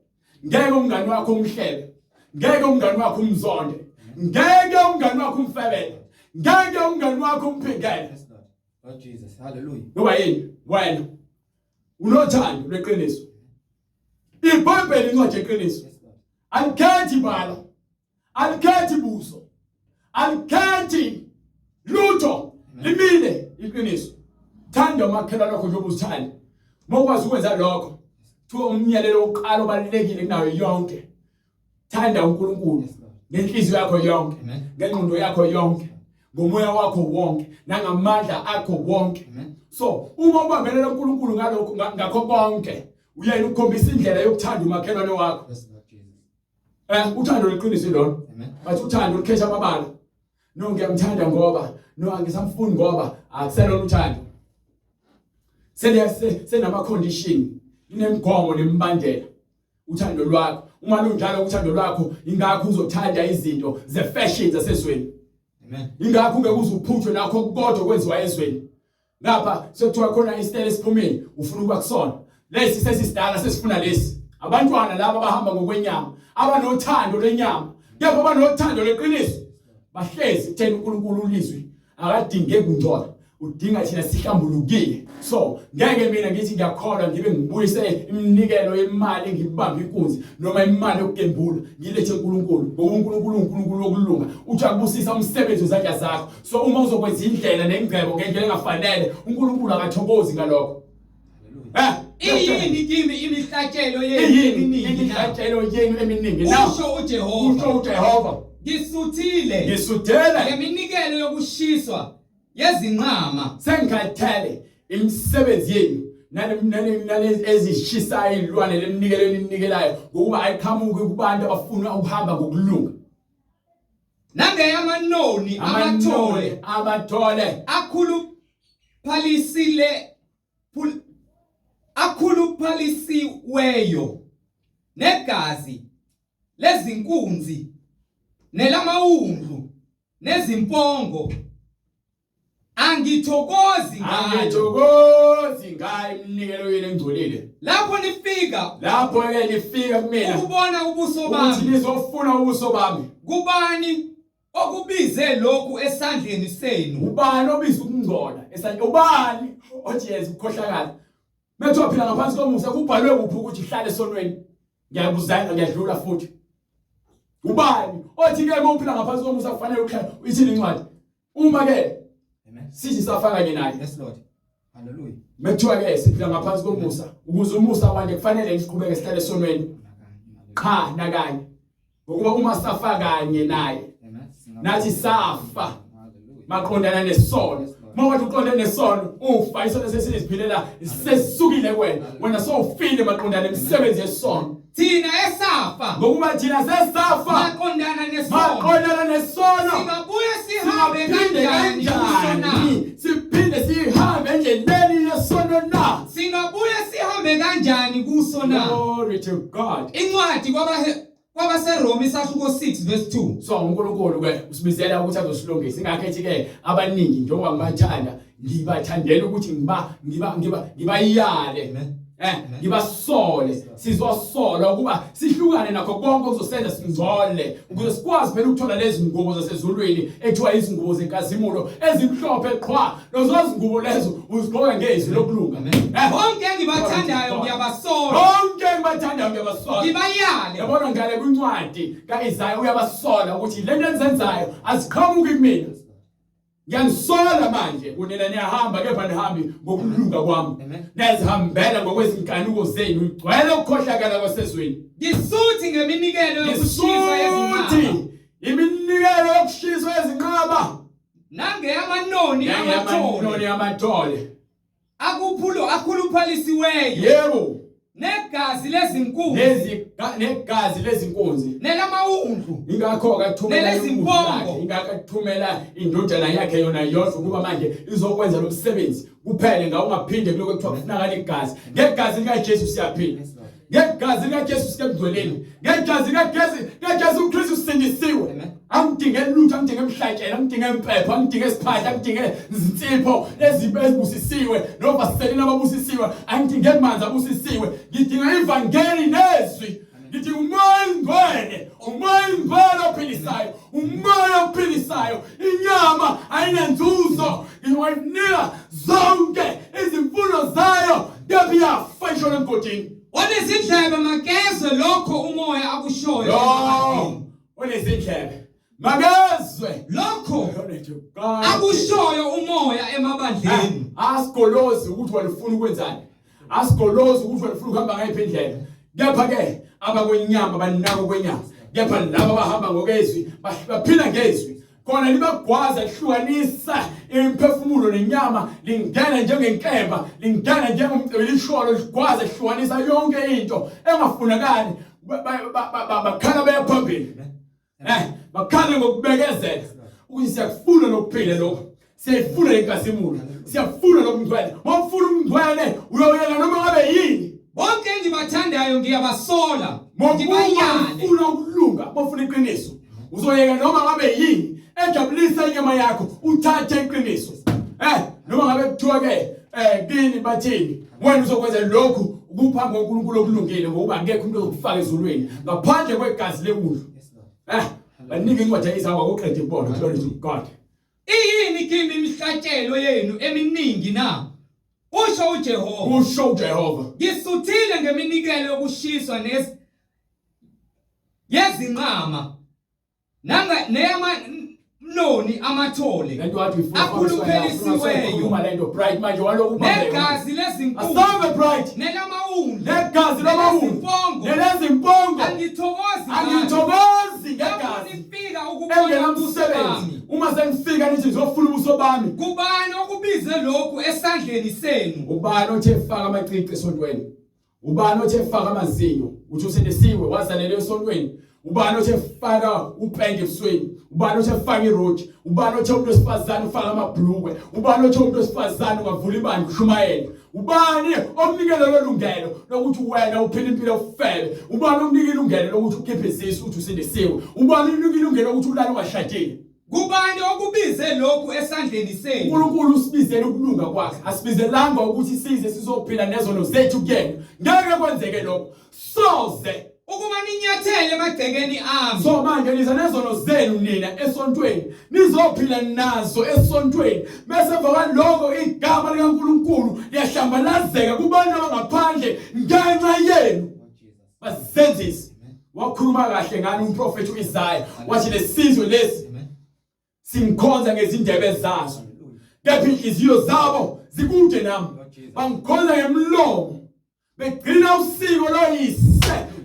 ngeke umngani wakho umhlebe ngeke umngani wakho umzonde ngeke umngani wakho umfebele ngeke umngani wakho umphingele oh Jesus haleluya ngoba yini wena unothando lweqiniso. iBhayibheli incwadi yeqiniso alikhethi ibala, alikhethi ibuso, alikhethi lutho, limile iqiniso. Thanda umakhelwane wakho njengoba uzithanda. Mawukwazi ukwenza lokho, kuthiwa umyalelo wokuqala obalulekile kunayo yonke. Thanda uNkulunkulu ngenhliziyo yakho yonke, ngengqondo yakho yonke, ngomoya wakho wonke, nangamandla akho wonke. So uma ubambelela uNkulunkulu ngalokho ngakho konke, uyena ukukhombisa indlela yokuthanda umakhelwane wakho. Uthando lweqiniso lona. Bathi uthando lukhesha amabala. No ngiyamthanda ngoba, no angisamfuni ngoba akuselona uthando. Senama condition, inemigomo nemibandela uthando lwakho. Uma lunjalo uthando lwakho, ingakho uzothanda izinto ze fashion zasezweni. Ingakho ungeke uzuphuthwe nakho kodwa kwenziwa ezweni. Ngapha sekuthiwa khona isitele esiphumeni, ufuna ukuba kusona. Lesi sesisidala sesifuna lesi. Abantwana laba abahamba ngokwenyama, abanothando lenyama, kepha abanothando leqiniso, bahlezi kuthena uNkulunkulu ulizwi, akadinge kungcola, udinga thina sihlambulukile. So ngeke mina ngithi ngiyakholwa ngibe ngibuyise iminikelo yemali ngibamba inkunzi noma imali yokugembula ngilethe uNkulunkulu, ngoba uNkulunkulu uNkulunkulu wokulunga, uthi akubusisa umsebenzi wezandla zakho. So uma uzokwenza indlela nengcebo ngendlela engafanele, uNkulunkulu akathokozi ngalokho. Iyini kimi imihlatshelo yenu eminingi usho uJehova. Ngisuthile ngeminikelo yokushiswa yezinqama. Sengikhathele imisebenzi yenu nalezi ezishisayo izilwane leminikelo eninikelayo, ngokuba ayiqhamuki kubantu abafuna ukuhamba ngokulunga. Nangeyamanoni amathole akhuluphalisiweyo negazi lezinkunzi nelamawundlu nezimpongo, angithokozi ngayo iminikelo yenu engcolile. Lapho nifika kumina ukubona ubuso bami, ukuthi nizofuna ubuso bami. Kubani okubize lokhu esandleni senu? Ubani obiza ukungcola esandleni? Ubani othi yeza ukukhohlakala? Methu waphila ngaphansi komusa, kubhalwe kuphi ukuthi ihlale esonweni? Ngiyabuzana, ngiyadlula futhi. Ubani othi ke uphila ngaphansi komusa kufanele ukhala ithini incwadi? Uma ke sithi safakanye naye. Yes Lord. Hallelujah. Methu ke siphila ngaphansi komusa, ukuze umusa wanje kufanele ngiqhubeke sihlale esonweni. Cha nakanye. Ngokuba uma safakanye naye, nathi safa maqondana nesono. Mawuthi uqonde nesono, ufa isono sesiziphilela sesisukile wena sowufile maqondana nemisebenzi yesono. Thina esafa, ngokuba thina sesafa maqondana nesono, singabuye sihambe kanjani? Siphinde sihambe endleleni yesono na? Singabuye sihambe kanjani kuso na? Glory to God. Incwadi kwabaseRoma isahluko 6 verse 2. So uNkulunkulu ke usibizela ukuthi azosilungisa. Ingakhethi ke abaningi njengoba ngibathanda, ngibathandela ukuthi ngibayale. Ngibasole, sizosola ukuba sihlukane nakho konke okuzosenza singcole, ukuze sikwazi phela ukuthola lezi ngubo zasezulwini ekuthiwa izingubo zenkazimulo ezimhlophe qhwa. Lozo zingubo lezo uzigqoka ngezwi lokulunga. Bonke engibathandayo ngiyabasola. Ngibayale. Yabona ngale kwincwadi kaIzaya uyabasola ukuthi lento enzenzayo aziqhamuki kumina. Ngiyasola manje kunena niyahamba kepha nihambi ngokulunga kwami. Nezihambela ngokwezinkanuko zenu, igcwele ukukhohlakala kwasezweni. Ngisuthi ngeminikelo yokushiswa yezinqaba. Iminikelo yokushiswa yezinqaba. Nangeyamanoni amathole. Akhuluphalisiweyo. Yebo. Negazi lezinkunzi nelamawundlu. Ingakho akathumela izimpongo, ingakathumela indodana yakhe yona yodwa ukuba manje izokwenza lo msebenzi kuphele ngawo ungaphinde kuloko ekuthiwa kufunakala igazi. Ngegazi likaJesu siyaphila. Ngegazi likaJesu sikebudleleni. Ngegazi likaJesu uKristu sindisiwe. Angidinge lutho, angidinge emhlatshela, angidinge empepho, angidinge esiphahla, angidinge izinsipho lezipho ezibusisiwe novaselini ababusisiwe, angidinge amanzi abusisiwe. Ngidinga ivangeli nezwi. Ngidinga umoya ngcwele ophilisayo. Inyama ayinenzuzo. Ngiwanika zonke izimfuno zayo kephi yafa ishona emgodini. Onezindlebe makezwe lokho umoya akushoyo Lo onezindlebe makezwe lokho glory to God. akushoyo umoya emabandleni. Asigolozi ukuthi wena ufuna ukwenzani. Asigolozi ukuthi wena ufuna ukuhamba ngayiphi indlela. Kepha ke abakwenyama banako kwenyama. Kepha laba bahamba ngokezwi baphila ngezwi. Khona libagwaza lihlukanisa imphefumulo nenyama lingena njengenkemba lingena njengomlisholo ligwaza lihlukanisa yonke into engafunakali bakhala beyaphambili bakhala ngokubekezela ukuthi siyakufuna lokuphila lokho siyafuna inkazimulo siyafuna lokungcwele mawufuna umngcwele uyoyela noma ngabe yini bonke engibathandayo ngiyabasola ngibayale ufuna ukulunga bafuna iqiniso uzoyeka noma ngabe yini ejabulisa inyama yakho uthathe iqiniso noma ngabe kuthiwa ke kini bathini wena uzokwenza lokhu ukuphambi koNkulunkulu okulungile ngoba angekho umuntu ozokufaka ezulwini ngaphandle kwegazi lekudla banike incwadi yezangwa koqede ibona glory to God. Iyini kimi imihlatshelo yenu eminingi na usho uJehova ngisuthile ngeminikelo yokushiswa yezinqama neyama noni amathole akhuluphelisiweyo uma lento bright manje waloku negazi lezinkunzi asave bright nelamawundla negazi lamawundla nelezimpongo angithokozi ngegazi nifika ukubona umsebenzi uma senifika nithi ngizofuna ubuso bami kubani okubize lokhu esandleni senu ubani othe faka amacici esontweni ubani othe faka amazinyo uthi usenesiwe wazalelwe esontweni ubani othe faka upenge ebusweni ubani othe faka iroji ubani othe umuntu wesifazane ufaka amabhlukwe ubani othe umuntu wesifazane ungavula ibandla ushumayela ubani omnikele lolungelo lokuthi wena uphila impilo ofele ubani omnikele ilungelo lokuthi ukhiphe izisu uthi usindisiwe ubani omnikele ilungelo lokuthi ulale ungashadile kubani okubize lokhu esandleni senu uNkulunkulu usibizele ukulunga kwakhe asibizelanga ukuthi size sizophila nezono zethu kuyena ngeke kwenzeke lokho soze ukuba ninyathele emagcekeni ami so manje niza nezono zenu nina esontweni nizophila nazo esontweni bese vakaloko igama likaNkulunkulu liyahlambalazeka kubantu abangaphandle ngenxa yenu basenzisi wakhuluma kahle ngani umprofeti uIsaiah wathi lesizwe lesi simkhonza ngezindebe zazo kepha inhliziyo zabo zikude nami bangikhonza ngemlomo begcina usiko loyise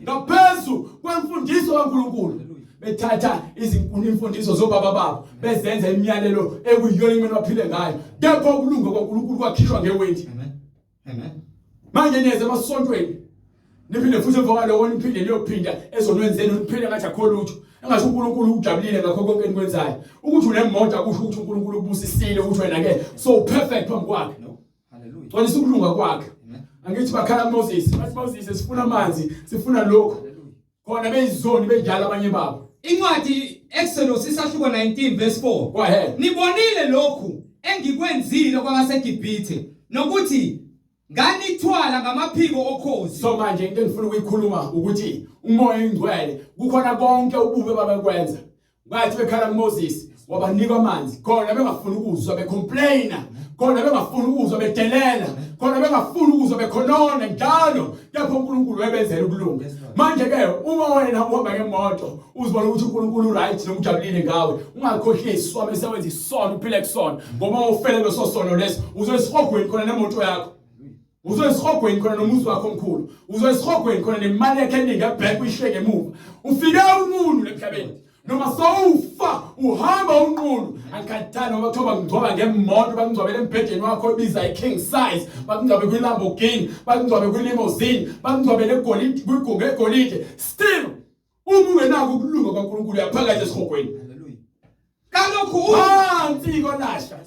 ngaphezu kwemfundiso kaNkulunkulu bethatha imfundiso zobaba babo bezenza imiyalelo ekuyiyona imini baphile ngayo kepha ukulunga kwaNkulunkulu kwakhishwa ngewendi amen manje niyeze emasontweni niphinde futhi emvakaloko niphinde niyophinda ezonweni zenu niphinde ngathi akho lutho engathi uNkulunkulu ujabulile ngakho konke enikwenzayo ukuthi unemoto akusho ukuthi uNkulunkulu ubusisile ukuthi wena ke so perfect phambi kwakhe haleluya xolisa ukulunga kwakhe angithi bakhala Moses bathi Moses sifuna amanzi sifuna lokho khona bezizoni benjalo abanye babo incwadi Exodus isahluko 19 verse 4 go ahead nibonile lokhu engikwenzile kwabaseGibhithe nokuthi nganithwala ngamaphiko okhozi so manje into engifuna ukuyikhuluma ukuthi umoya ingcwele kukhona konke ububi babekwenza ngathi bekhala kuMoses wabanika amanzi khona bengafuni ukuzwa becomplaina khona bengafuni ukuzwa bedelela khona bengafuni ukuzwa bekhonona njalo kepha uNkulunkulu webenzela ukulunga manje ke uma wena uhamba ngemoto uzibona ukuthi uNkulunkulu right nomjabulile ngawe ungakhohliswa bese wenza isono uphile kusona ngoba ufele lesosono leso uzoyisihogweni khona nemoto yakho uzoyisihogweni khona nomuzi wakho omkhulu uzoyisihogweni khona nemali yakhe eningi ebhack uyisheke emuva ufike umuntu emhlabeni noma sowufa uhamba unqunu angikhathana ngoba kuthiwa ngingcwaba ngemoto bangcwabele embhedeni wakho obiza iking size bangcwabe kwiLamborghini bangcwabe kwilimousine bangcwabele egolide kwigunga egolide still uma ungenako ukulunga kwaNkulunkulu uyaphakathi esihogweni haleluya kalokhu phansi kolasha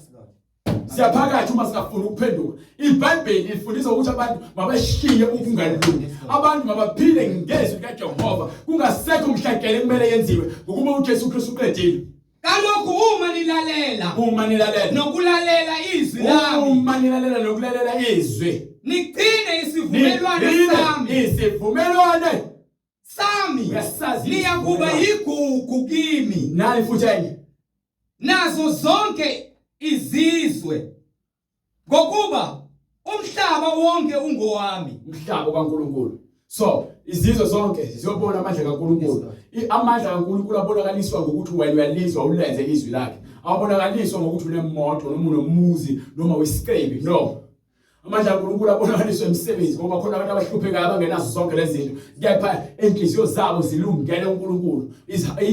siyaphakathi uma singafuna ukuphenduka iBhayibheli lifundisa ukuthi abantu mabashiye ukungalungi abantu mabaphile ngezwi kaJehova kungasekho umhlakele kumele yenziwe ngokuba uJesu Kristu uqedile kalokhu uma nilalela nokulalela izwi lami uma nilalela nokulalela izwi nigcine isivumelwano sami niyakuba yigugu kimi nani futhi enye nazo zonke izizwe ngokuba umhlaba wonke ungowami. Umhlaba kaNkulunkulu. So izizwe zonke ziyobona amandla kaNkulunkulu. Amandla kaNkulunkulu abonakaliswa ngokuthi wena uyalizwa ulenze izwi lakhe. Awubonakaliswa ngokuthi unemoto noma unomuzi noma wesiqebi. No. Amandla kaNkulunkulu abonakaliswa emsebenzi ngoba khona abantu abahluphekayo abangenazo zonke lezi zinto. Kepha inhliziyo zabo zilungele uNkulunkulu.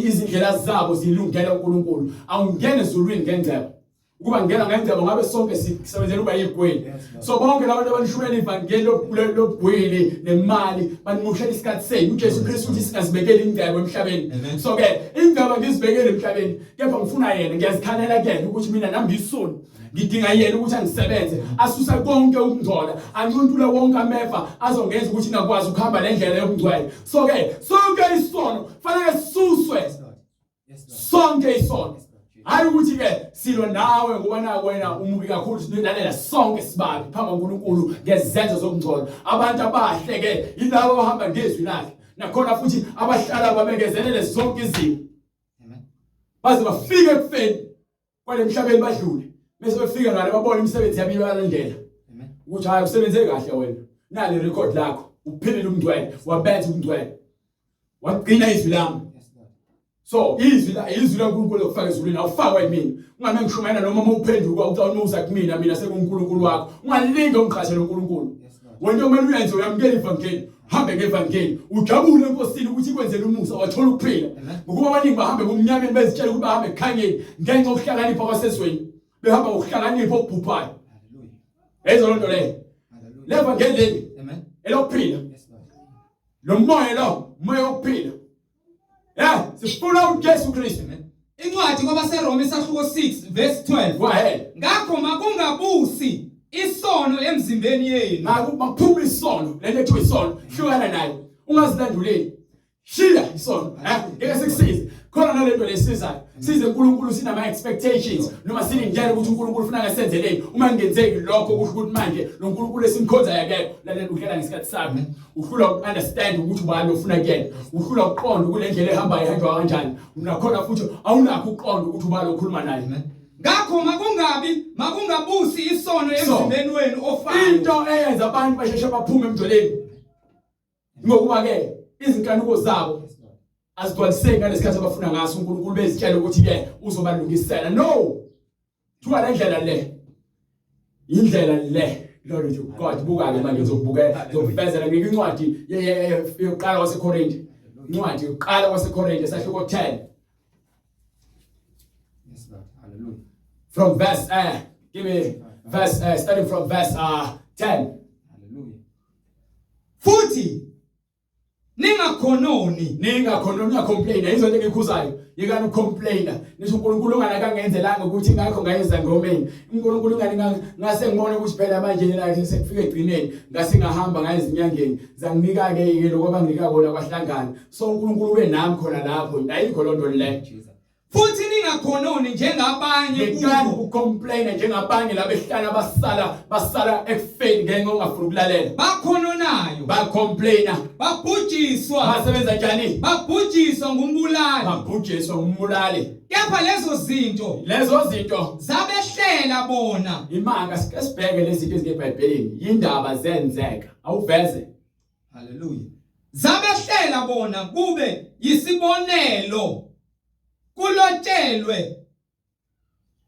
Izindlela zabo zilungele uNkulunkulu. Awungene ezulwini ngengcebo. Ukuba ngena ngengcebo ngabe sonke sisebenzela ukuba yigwili. So bonke labantu abanishumela ivangeli lobugwili nemali banimushela isikhathi senu. uJesu Kristu uthi singazibekeli ingcebo emhlabeni. So ke ingcebo ngizibekele emhlabeni. Kepha ngifuna yena ngiyazikhalela kuyena ukuthi mina nami ngisoni. Ngidinga yena ukuthi angisebenze asusa konke ukungcola ancuntule wonke ameva azongenza ukuthi ngakwazi ukuhamba le ndlela yokungcwele. So ke sonke isono fanele sisuswe. Sonke isono. Hayi ukuthi ke silo nawe ngoba naku wena umubi kakhulu sinelalela sonke sibabi phambi kaNkulunkulu ngezenzo zokungcola. Abantu abahle ke yilabo abahamba ngezwi lakhe. Nakhona futhi abahlala babekezelele zonke izimo. Amen. Baze bafike ekufeni kwale emhlabeni badlule. Bese befika ngale babona imisebenzi yabo iyalandela. Amen. Ukuthi hayi usebenze kahle wena. Nali record lakho. Uphilile umngcwele, wabenza umngcwele. Wagcina izwi lami. So izwi laNkulunkulu lokufaka ezulwini awufakwa yimina. Ungame ngishumana noma uphenduka utawunuza kumina mina sekuNkulunkulu wakho. Ungalinge ungiqhashele uNkulunkulu. Wena kumele uyenze uyamkela ivangeli. Hambe ngevangeli. Ujabule enkosini ukuthi ikwenzele umusa wathola ukuphila. Ngokuba abaningi bahambe kumnyameni bezitshela ukuthi bahambe ekhanyeni ngenxa yokuhlakanipha kwasezweni. Behamba ukuhlakanipha okubhubhayo. Haleluya. Ezo lonto leyo. Haleluya. Levangeli leli. Amen. Elokuphila. Lo moya lo, moya wokuphila. Yeah, sifuna uJesu Kristu. Incwadi kwabaseRoma isahluko 6 verse 12. Go ahead. Ngakho makungabusi isono emzimbeni yenu. Makuphuma isono, lento ethiwa isono, hlukana nayo. Ungazilanduleli. Shiya isono, ngeke sikusize. Khona nalento lesizayo. Size uNkulunkulu sinama expectations noma siningena ukuthi uNkulunkulu ufuna ngasenzeleni. Uma ngenzeki lokho kusho ukuthi manje lo uNkulunkulu esimkhonza yakekho. Lalela uhlela ngesikhathi sakhe. Uhlula ukunderstand ukuthi ubani ofuna kuyena. Uhlula ukuqonda kule ndlela ehamba ihanjwa kanjani. Unakhona futhi awunakho ukuqonda ukuthi ubani okhuluma naye. Ngakho makungabusi isono emzimbeni wenu ofayo. Into eyenza abantu basheshe baphume emgcoleni. Ngokuba ke izinkanuko zabo azigcwaliseki ngalesikhathi abafuna ngaso uNkulunkulu bezitshela ukuthi ke uzobalungisela. No. Thuka le ndlela le. Indlela le. Glory to God. Buka ke manje ngizokubukela ngizokuvezela ngincwadi yokuqala waseKorinte. Incwadi yokuqala waseKorinte esahluko 10. Yes Lord. Hallelujah. From verse give me verse starting from verse 10. Hallelujah. Futhi ningakhononi complain izonto engikhuzayo yekani ucomplaina nisho uNkulunkulu unganakangenzelanga ukuthi ngakho ngayeza ngomeni uNkulunkulu ngase ngibone ukuthi phela manje la sekufika egcineni ngase ngahamba ngayezinyangeni zanginika ke lokho abanginika kona kwahlangana so uNkulunkulu ube nami khona lapho ayikho lonto le futhi ningakhononi njengabanye ngekani ucomplaina njengabanye labehlala basala ekufeni ngenxa ongafuna ukulalela bakhononayo bacomplaina babhujiswa basebenza njani babhujiswa ngumbulali babhujiswa ngumbulali kepha lezo zinto zabehlela bona imanga sibheke lezi zinto ezingeBhayibhelini indaba zenzeka awuveze. Haleluya. Zabehlela bona kube yisibonelo kulotshelwe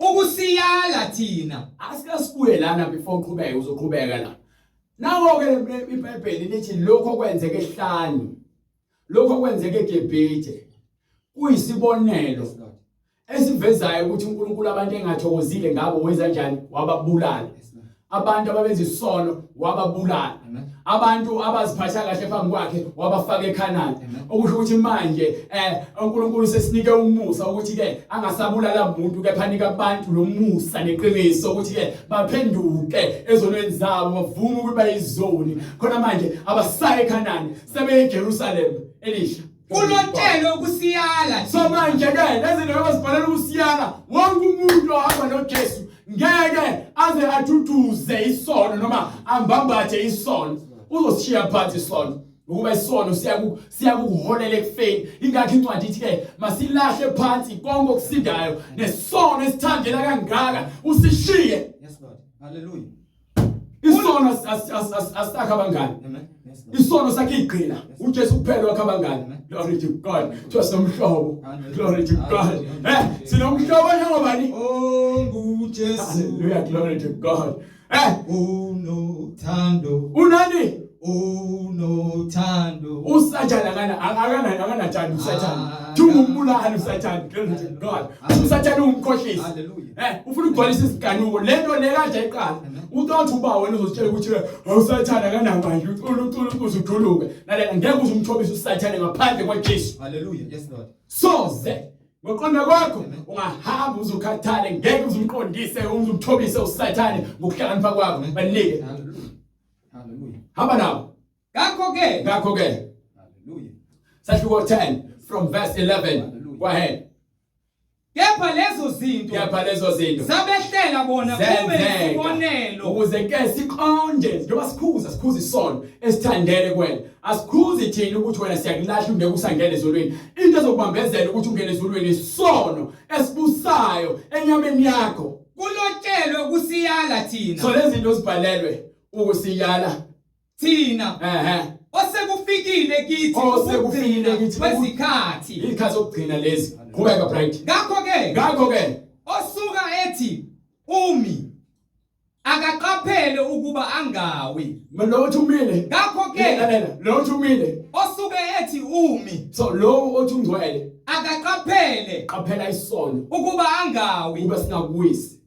ukusiyala thina asikabuye lana before uqhubeke uzoqhubeka la nawo ke iBhayibheli lithi lokho kwenzeke ehlanu lokho kwenzeke eGibhithe kuyisibonelo esivezayo ukuthi uNkulunkulu abantu engathokozile ngabo wenza kanjani wababulala abantu ababenza isono wababulala abantu abaziphatha kahle phambi kwakhe wabafaka eKhanani okusho ukuthi manje uNkulunkulu sesinike umusa ukuthi ke angasabulala umuntu kepha nika abantu lo musa neqiniso ukuthi ke baphenduke ezonweni zabo bavume ukuba izoni khona manje abasaye eKhanani sebe eJerusalem elisha kulotshelwe ukusiyala so manje ke lezi zinto bazibhalela ukusiyana wonke umuntu ohamba noJesu ngeke aze athutuze isono noma ambambathe isono uzoshiya phansi isono ukuba isono siyakuholela ekufeni ingakho incwadi ithi ke masilahle phansi konke okusindayo nesono esithandela kangaka usishiye. Yes Lord. Hallelujah. isono asakha abangani isono sakhe igqila uJesu kuphela wakhe abangani glory to God sinomhlobo glory to God sinomhlobo njengobani nguJesu hallelujah glory to God unothando unani unothando usathana akanathanda usathana tumumbulani usathana glory to God usathana umkhohlisi ufuna ukugcwalisa isiganuko lento le kade eqala uthi uba wena uzositshela ukuthi awusathana kanamanje uzuduluke lalela ngeke uzumthobisa usathana ngaphandle kwaJesu hallelujah yes Lord soze ngoqonda kwakho ungahamba uzukhathale ngeke uzumqondise uzumthobise usathane ngokuhlakanipha kwakho banike hallelujah hamba nawo ngakho ke hallelujah sahluko 10 from verse 11 go ahead kepha lezo zinto sabehlela bona kube isibonelo ukuze ke siqonde njengoba sikhuza isono esithandele kwena asikhuzi thina ukuthi wena siyakulahla ungeke usangene ezulwini into ezokubambezela ukuthi ungene ezulwini isono esibusayo enyameni yakho kulotshelwe kusiyala thina so lezi zinto zibhalelwe ukusiyala thina osekufikile kithi kwesikhathi ikhathi okugcina lezi qhubeka bright ngakho ke osuka ethi umi akaqaphele ukuba angawi lo uthi umile ngakho ke lo uthi umile osuke ethi umi so lo uthi ungcwele qaphela isono ukuba angawi ukuba singakuwisi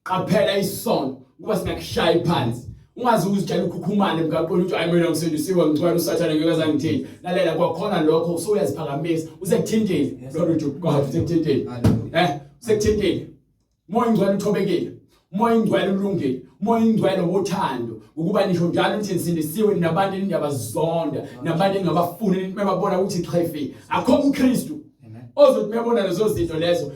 qaphela isono ukuba singakushaya phansi ungazi uzitshela ukukhukhumane emgaqweni uthi ayi mina ngisindisiwe ngicela usathane ngeke azangithini lalela kwakhona lokho usuyaziphakamisa usekuthintile glory to God usekuthintile usekuthintile moya ingcwele uthobekile moya ingcwele ulungile moya ingcwele wothando ukuba nisho njalo ukuthi nisindisiwe nabantu indaba zonda nabantu engabafuni mebabona ukuthi iqhefi akho uKristu ozothi mebona lezo zinto lezo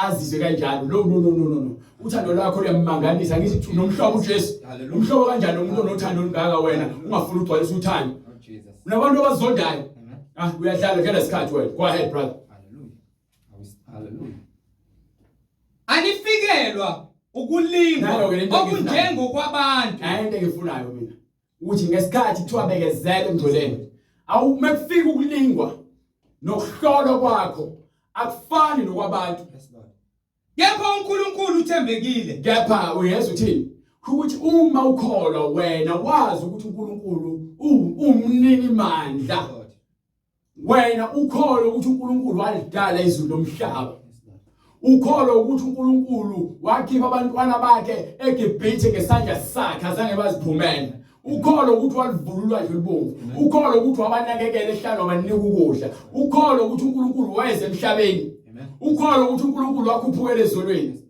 azizwe kanjalo no uthando lwakho luyammangalisa ngithi nomhlobo uJesu umhlobo kanjani umuntu onothando olungaka wena ungafuni ugcwalisa uthando unabantu abazondayo uyahlala ngela sikhathi wena go ahead brother hallelujah anifikelwa ukulingwa okunjengo kwabantu into engifunayo mina ukuthi ngesikhathi kuthiwa bekezele emngcweleni awumekufika ukulingwa nokuhlolwa kwakho akufani nokwabantu kepha uNkulunkulu uthembekile kepha uyezwa uthini ukuthi uma ukholwa wena wazi ukuthi uNkulunkulu umnini mandla wena ukholwa ukuthi uNkulunkulu walidala izulu lomhlaba ukholwa ukuthi uNkulunkulu wakhipha abantwana bakhe eGibhithe ngesandla sakhe azange baziphumele ukholwa ukuthi walivululwa nje libomvu ukholwa ukuthi wabanakekela ehlalo abanika ukudla ukholwa ukuthi uNkulunkulu wayeze emhlabeni ukholwa ukuthi uNkulunkulu wakhuphukela ezulwini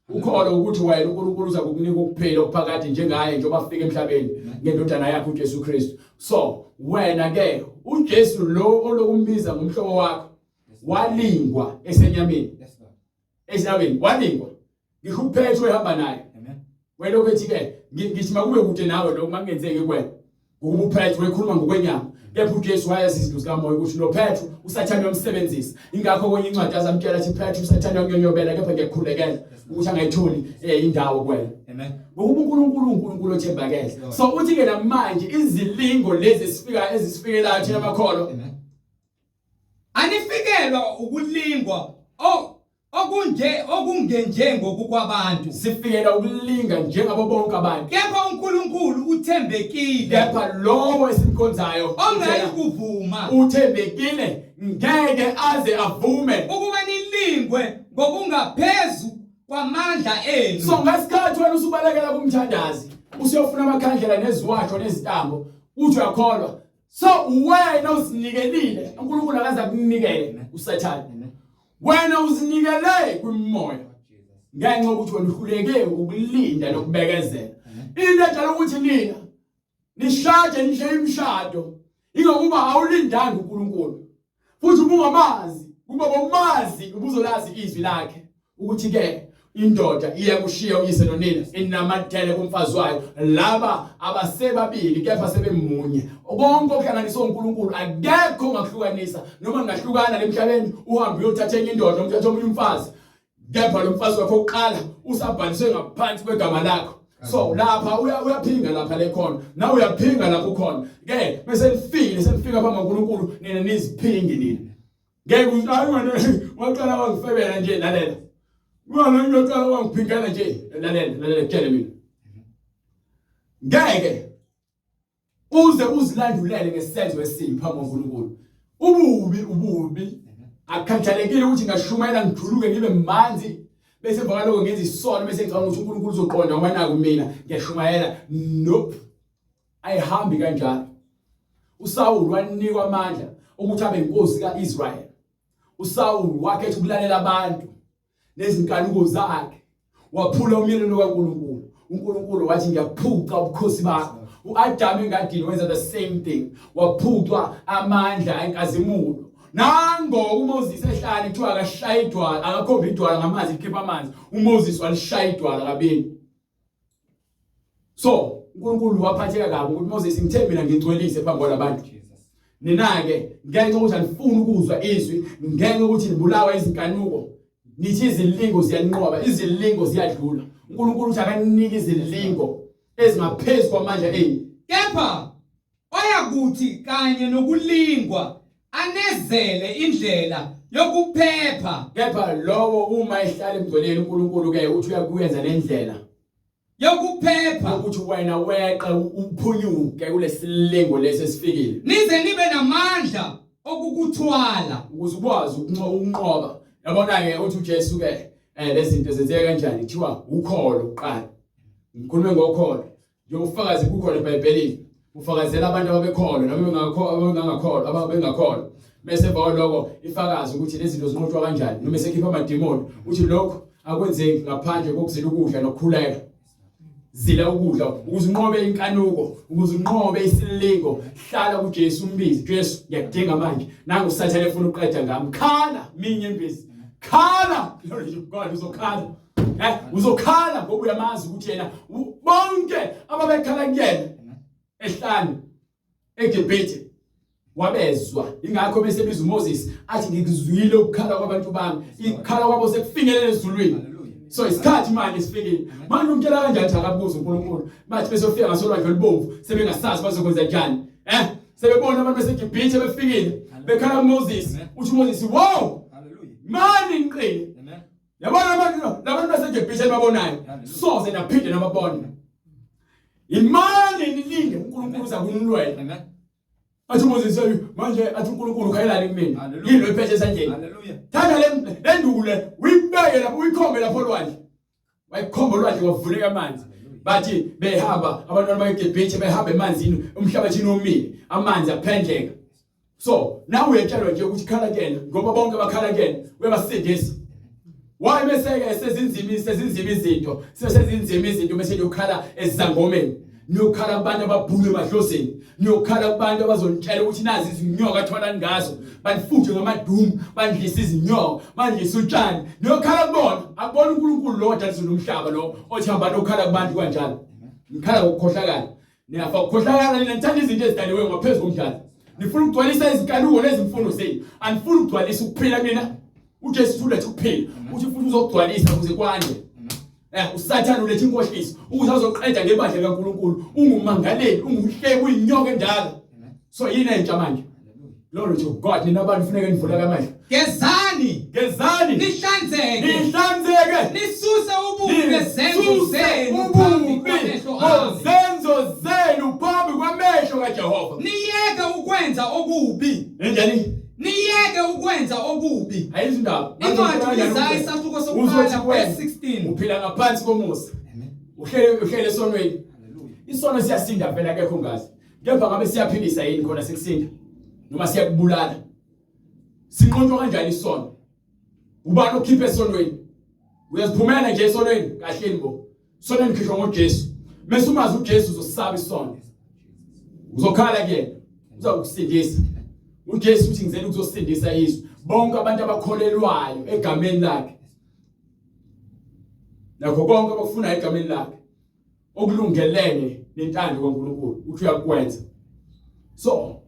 ukholwa ukuthi wena uNkulunkulu uza kukunika ukuphila okuphakathi njengaye njengoba afika emhlabeni ngendodana yakhe uJesu Kristu so wena ke uJesu lo olokumbiza ngomhlobo wakho walingwa esenyameni enyameni walingwa ngikuphethwe ehamba naye wena ukuthi ke ngithi makube kude nawe lokho mangenzeki kwena ukuba uPetro ekhuluma ngokwenyama kepha uJesu wayazi izinto zikamoya ukuthi lo Petro usathane uyamsebenzisa ingakho kwenye incwadi azamtshela ukuthi Petro usathane uyonyobela kepha ngiyakhulekela ukuthi angayitholi indawo kwena amen ukuba uNkulunkulu othembakele so uthi ke namanje izilingo lezi ezisifikelayo thina abakholo anifikelwa ukulingwa okungenjengo kwabantu sifikela ukulinga njengabo bonke abantu kepha uNkulunkulu uthembekile kepha lowo esimkhonzayo ongayikuvuma uthembekile ngeke aze avume ukuba nilingwe ngokungaphezulu kwamandla enu so ngasikhathi wena usubalekela kumthandazi usiyofuna amakhandlela neziwatsho nezitambo uthi uyakholwa so wena usinikelile uNkulunkulu akaza kunikele usathane wena uzinikele kwimoya ngenxa ukuthi wena uhluleke ukulinda nokubekezela into njalo ukuthi nina nishade nishe imshado ingokuba awulindanga uNkulunkulu futhi ubungamazi kuba bomazi ubuzolazi izwi lakhe ukuthi ke indoda iyakushiya uyise nonina inamathele kumfazi wayo laba abasebabili kepha sebemunye bonke okuhlanganiswa uNkulunkulu akekho ongahlukanisa noma ngahlukana lemhlabeni uhambe uyothatha enye indoda nomthatha omunye umfazi kepha lo mfazi wakho oqala usabhaliswe ngaphansi kwegama lakho So lapha uyaphinga lapha le khona nawe uyaphinga lapho khona ke bese senifika phambi kaNkulunkulu nina niziphingi nina ngeke uthi hayi wena waqala wangifebela nje lalela wena uyaqala wangiphingela nje lalela tshele mina ngeke uze uzilandulele ngesenzo esimbi phambi kaNkulunkulu ububi akukhathalekile ukuthi ngashumayela ngijuluke ngibe manzi bese emva kwaloko ngenza isono bese ngicabanga ukuthi uNkulunkulu uzoqonda ngoba naku mina ngiyashumayela nope ayihambi kanjalo uSawuli wanikwa amandla ukuthi abe inkosi kaIsrael uSawuli wakhetha ukulalela abantu nezinkanuko zakhe waphula umyalelo kaNkulunkulu uNkulunkulu wathi ngiyaphuca ubukhosi bakho uAdam engadini wenza the same thing waphucwa amandla enkazimulo nango uMoses ehlala kuthiwa akashaya idwala akakhomba idwala ngamanzi ikhipha amanzi uMoses walishaya idwala kabini so uNkulunkulu waphatheka kabi ukuthi Moses ngithe mina ngingcwelise phambi kwabantu nina ke ngenxa ukuthi anifuni ukuzwa izwi ngenxa ukuthi nibulawa izinkanuko nithi izilingo ziyanqoba izilingo ziyadlula uNkulunkulu uthi akanika izilingo ezingaphezulu kwamandla kepha oyakuthi kanye nokulingwa anezele indlela yokuphepha kepha lowo uma ehlala emgcoleni uNkulunkulu ke uthi uyakuyenza lendlela yokuphepha ukuthi wena weqe uphunyuke kulesilingo lesesifikile nize nibe namandla okukuthwala ukuze ukwazi ukunqoba yabona ke uthi uJesu ke lezi zinto zenzeka kanjani kuthiwa ukholo uqala ngikhulume ngokholo njengofakazi kukhona eBhayibhelini ufakazela abantu ababekholwa nabangakholwa ababengakholwa bese bawoloko ifakazi ukuthi lezi zinto zinqotshwa kanjani noma esekhipha amademoni uthi lokho akwenzeki ngaphandle kokuzila ukudla nokukhuleka zila ukudla ukuze unqobe inkanuko ukuze unqobe isilingo hlala kuJesu umbizi Jesu ngiyakudinga manje nangu usathane efuna uqeda ngami khala minye imbizi khala glory to God uzokhala uzokhala ngoba uyamazi ukuthi yena bonke ababekhala kuyena ehlani eGibhithe wabezwa ingakho bese biza uMoses athi ngikuzwile ukukhala kwabantu bami ikukhala kwabo sekufinyelela ezulwini so isikhathi manje sifikile manje umtshela kanjani akabuza uNkulunkulu bathi bese ufika ngasolwandle olubomvu sebengasazi bazokwenza njani sebebona abantu beseGibhithe befikile bekhala kuMoses uthi uMoses wow mani ngiqine yabona abantu baseGibhithe babonayo soze naphinde nababona imani nilinde uNkulunkulu uzakunilwela athi Moses manje athi uNkulunkulu khayelani kumina yilo iphethe esandleni thatha le nduku le uyibeke lapho uyikhombe lapho olwandle wayikhomba olwandle kwavuleka amanzi bathi behamba abantwana baseGibhithe behamba emanzini umhlabathini omile amanzi aphendleka so nawe uyatshelwa nje ukuthi khala kuyena ngoba bonke bakhala kuyena uyabasindisa why meseke sezinzima izinto bese yokhala ezangomeni niyokhala abantu ababhume emadlozeni niyokhala abantu abazontshela ukuthi nazi izinyoka athwala ngazo banifuthe ngamadumu bandlisa izinyoka bandlisa utshani niyokhala kubona akubona uNkulunkulu lo odalisile umhlaba lo othi hamba nokhala kubantu kanjalo ngikhala ngokukhohlakala niyafa ukukhohlakala ninenthanda izinto ezidaliwe ngaphezulu komdlalo nifuna ukugcwalisa izinkanuko nezimfundo zenu anifuna ukugcwalisa ukuphila mina uJesu ulethe ukuphila uthi futhi uzokugcwalisa ukuze kwande uSathane ulethe inkohliso ukuze azoqeda ngebandla kaNkulunkulu ungumangaleli ungumhlebi uyinyoka endala so yini entsha manje glory to God nina abantu kufanele nivula kamanje gezani nihlanzeke nisuse ububi bezenzo zenu phambi kwamehlo kaJehova niyeke ukwenza okubi enjani niyeke ukwenza okubi ayizindaba incwadi Isaya isahluko sokuqala verse 16 uphila ngaphansi komusa uhlele esonweni isono siyasinda phela akekho ngazi kepha ngabe siyaphilisa yini khona sekusinda noma siyakubulala sinqontshwa kanjani isono ubani okhipha esonweni uyaziphumela nje esonweni kahleni bo sonweni khishwa ngoJesu mase umazi uJesu uzosaba isono uzokhala kuyena uzakusindisa uJesu uthi ngizela ukuzosindisa izwe bonke abantu abakholelwayo egameni lakhe nakho konke abafuna egameni lakhe okulungelene nentando kaNkulunkulu uthi uyakwenza so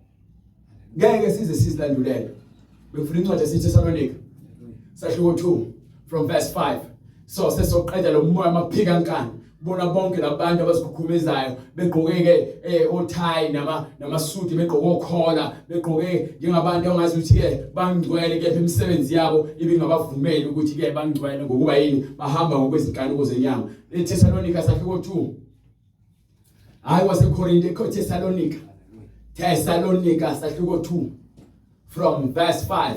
ngeke size sizilandulele befuna incwadi yaseThesalonika sahluko 2 from verse 5 so sesoqeda lo moya amaphika nkani bona bonke labantu abasikhumezayo begqoke othayi namasuti begqoke okhola begqoke njengabantu ongazi ukuthi ke bangcwele ke emsebenzi yabo ibingabavumeli ukuthi ke bangcwele ngokuba yini bahamba ngokwezinkanuko zenyama. eThessalonika safika 2 hayi waseKorinte Thessalonika safika 2 from verse 5.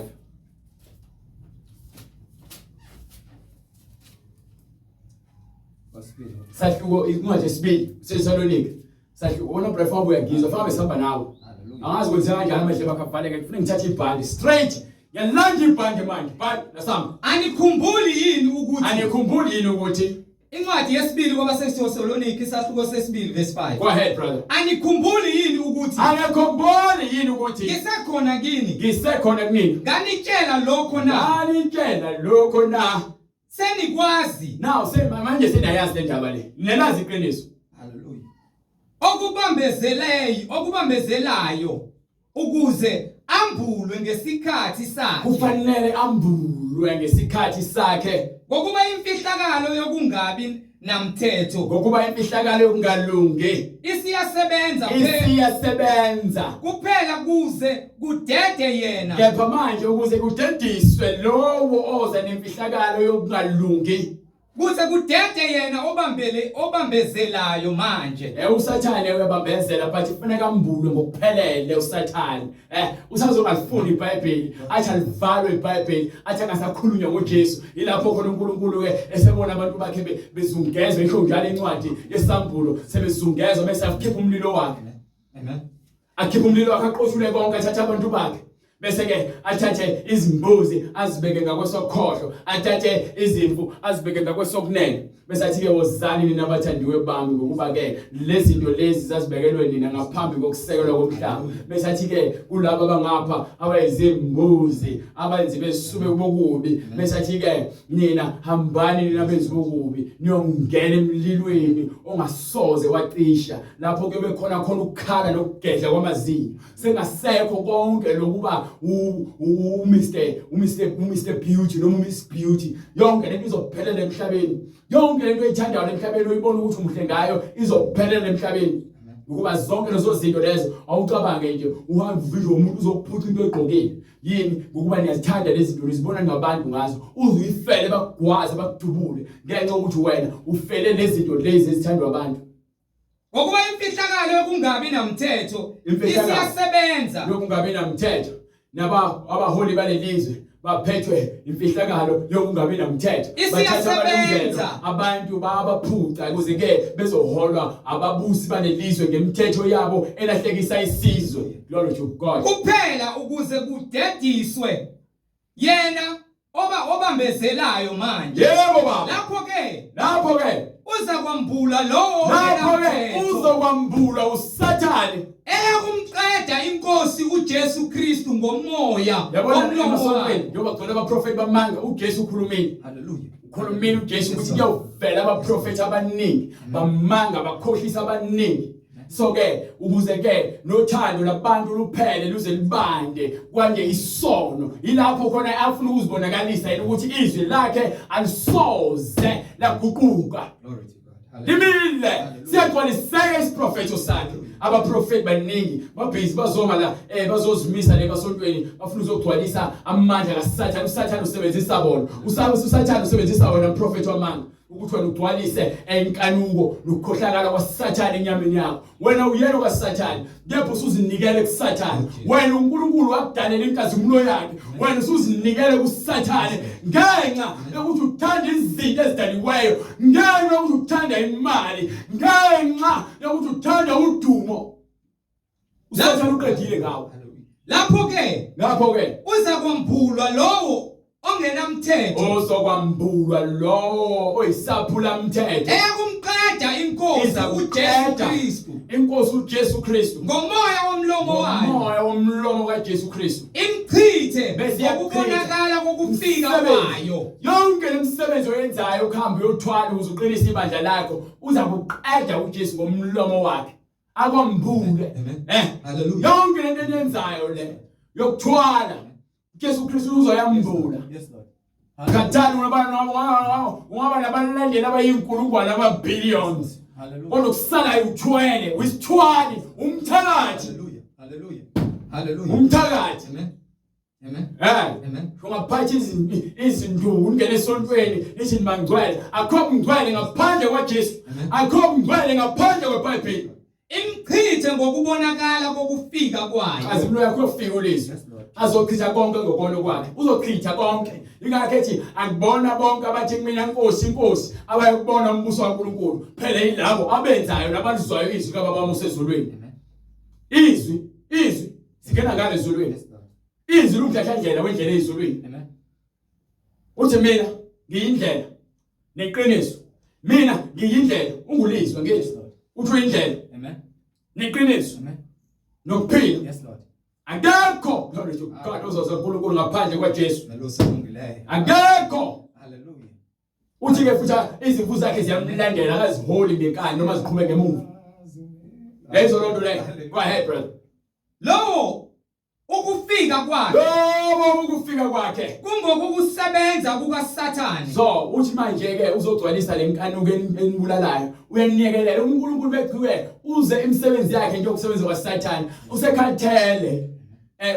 Sahluko incwadi yesibili seSalonika. Sahluko wona brefabo uyagizwa faka besihamba nawe. Angazi ukuthi kanjani amahle bakhavaleke kufanele ngithathe ibhandi straight. Yalanda ibhandi manje. But nasama Anikhumbuli yini ukuthi incwadi yesibili kwabaseThessalonika isahluko sesibili verse 5. Go ahead brother. Anikhumbuli yini ukuthi ngisekhona kunini. Nganitshela lokho na. Senikwazi. Now say manje senayazi le ndaba le. Nelazi iqiniso. Hallelujah. Okubambezelayo ukuze ambulwe ngesikhathi sakhe. Kufanele ambulwe ngesikhathi sakhe. Ngokuba imfihlakalo yokungabi namthetho. Ngokuba imfihlakalo yokungalungi. Isiyasebenza kuphela kuze kudede yena. Kepha manje ukuze kudediswe lowo oza nemfihlakalo yokungalungi. Kuze kudede yena obambezelayo manje. Usathane uyabambezela but kufanele ambulwe ngokuphelele usathane. Usazongalifuni iBhayibheli, athi alivalwe iBhayibheli, athi angasakhulunywa ngoJesu. Ilapho khona uNkulunkulu ke esebona abantu bakhe bezungezwe isho njalo incwadi yesambulo sebezungezwe bese akhipha umlilo wakhe. Amen. Akhipha umlilo wakhe aqothule konke athathe abantu bakhe. Bese ke athathe izimbuzi azibeke ngakwesokhohlo, athathe izimvu azibeke ngakwesokunene. Bese athi ke wozani nina abathandiwe bami ngokuba ke lezi zinto lezi zazibekelwe nina ngaphambi kokusekelwa komhlaba. Bese athi ke kulabo abangapha abayizimbuzi abenzi besube bokubi. Bese athi ke nina hambani nina benzi bokubi niyongena emlilweni ongasoze wacisha. Lapho ke bekhona ukukhala nokugedla kwamazinyo. Sengasekho konke lokuba Mr. Beauty noma Miss Beauty. Yonke lento izophelela emhlabeni. Yonke lento oyithandayo emhlabeni uyibona ukuthi umuhle ngayo izophelela emhlabeni. Ukuba zonke lezo zinto lezo awucabange nje uhambe video umuntu uzokuphutha into egqokile. Yini ngokuba niyazithanda lezi zinto uzibona ngabantu ngazo. Uzuyifele bakugwaza bakudubule ngenxa ukuthi wena ufele lezi zinto lezi ezithandwa abantu. Ngokuba imfihlakalo yokungabi namthetho isiyasebenza. Yokungabi namthetho. Abaholi balelizwe baphethwe imfihlakalo yokungabi namthetho. Isiyasebenza. Abantu bayabaphuca ukuze ke bezoholwa ababusi balelizwe ngemithetho yabo elahlekisa isizwe. Glory to God. Kuphela ukuze kudediswe yena obambezelayo manje. Yebo baba. Lapho ke uzakwambula lowo uzokwambula usathane kumqeda inkosi uJesu Kristu ngomoya omlomeni. Njoba kugcwele abaprofeti bamanga uJesu ukhulumile. Hallelujah. Ukhulumile uJesu ukuthi kuyovela abaprofeti abaningi bamanga bakhohlisa abaningi. So ke ukuze ke nothando labantu luphele luze libande kwanje isono. Ilapho khona afuna ukuzibonakalisa yena ukuthi izwi lakhe alisoze laguquka. Glory to God. Limile siyagcwaliseka isiprofeto sakhe. Abaprofeti baningi babhizi bazoma la bazozimisa le basontweni bafuna ukuzogcwalisa amandla kaSathane. uSathane usebenzisa bona. uSathane usebenzisa wena umprofeti wamanga ukuthi wena ugcwalise enkanuko nokukhohlakala kwaSathane enyameni yakho. Wena uyena kwaSathane kepha usuzinikele kuSathane. Wena uNkulunkulu wakudalela inkazimulo yakhe. Wena usuzinikele kuSathane ngenxa yokuthi uthanda izinto ezidaliweyo, ngenxa yokuthi uthanda imali, ngenxa yokuthi uthanda udumo. uSathane uqedile ngawo. Lapho ke uzakwambulwa lowo ongenamthetho. Uzokwambulwa lowo oyisaphula mthetho. Kumqeda inkosi uJesu Kristu. Inkosi uJesu Kristu ngomoya womlomo wayo. Ngomoya womlomo kaJesu Kristu. Imchithe ngokubonakala kokufika kwayo. Yonke lemisebenzi oyenzayo ukuhamba uyothwala uzuqinisa ibandla lakho uza kuqeda uJesu ngomlomo wakhe. Akwambule. Hallelujah. Yonke lento eyenzayo le yokuthwala uJesu Kristu uzoyambula. Yes Lord. Katani ungaba nabalandeli abayinkulungwane ama-billions. Kodwa kusalayo uthwele, wisithwali, umthakathi. Hallelujah. Umthakathi. Amen. Amen. Ungaphathi izinduku ungene esontweni ithi mangcwele. Akho mngcwele ngaphandle kwaJesu. Akho mngcwele ngaphandle kweBhayibheli. Imchithe ngokubonakala kokufika kwayo. Azimlo yakho yofika ulizwe. Azochitha konke ngokona kwakhe. Uzochitha konke. Ingakho ethi akubona bonke abathi mina Nkosi Nkosi abayokubona umbuso kaNkulunkulu. Phela yilabo abenzayo nabalizwayo izwi kaBaba usezulwini. Izwi sikena ngale ezulwini. Izwi lumdlahlandlela wendlela ezulwini. Uthi mina ngiyindlela neqiniso. Mina ngiyindlela ungulizwa ngezwi. Uthi uyindlela. Neqiniso. Nokuphila. Akekho glory to God uzoza uNkulunkulu ngaphandle kwaJesu. Akekho. Hallelujah. Uthi ke futhi izimvu zakhe ziyamlandela akaziholi ngenkani noma ziqhubeke emuva. Lezo lonto leyo. Go ahead brother. Lo ukufika kwakhe. Lo ukufika kwakhe Kungokusebenza kukaSathane. So uthi manje ke uzogcwalisa lenkanuko enibulalayo. Uyaniyekelela uNkulunkulu bechiwe uze imisebenzi yakhe nje yokusebenza kwaSathane. Usekhathele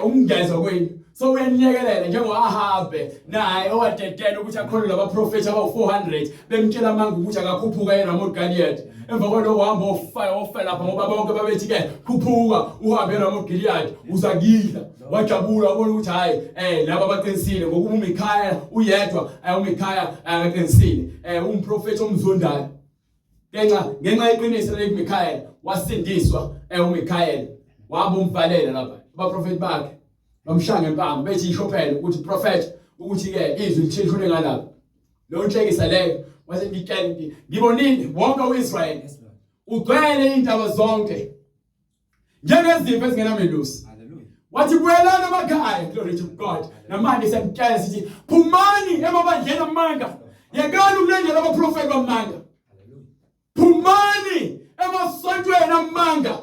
umngezwa kwenu. So uyaniyekelela njengoAhabe naye owadedela ukuthi akhona labaprofeti aba400 bemtshela manje ukuthi akakhuphuka yena noGoliath. Emva kwalo hamba ofela lapha ngoba bonke babethi ke khuphuka uhambe noGoliath uzakidla. Wajabula ubona ukuthi hayi laba baqinisile ngokuba uMikhaya uyedwa uMikhaya akaqinisile umprofeti omzondayo. Ngenxa yeqiniso leMikhaya wasindiswa uMikhaya waba umvalela lapha abaprofeti bakhe. Bamshanga empama bethi isho phela ukuthi prophet ukuthi ke izwi lithishule ngalapha lo nhlekisa leyo wase ngitshela ngibonile wonke uIsrael ugcwele indaba zonke njengezipho ezingenamelusi. Wathi buyelana emakhaya glory to God. Namanje siyakutshela sithi phumani emabandleni amanga. Yekani ukulandela abaprofeti bamanga. Phumani emasontweni amanga.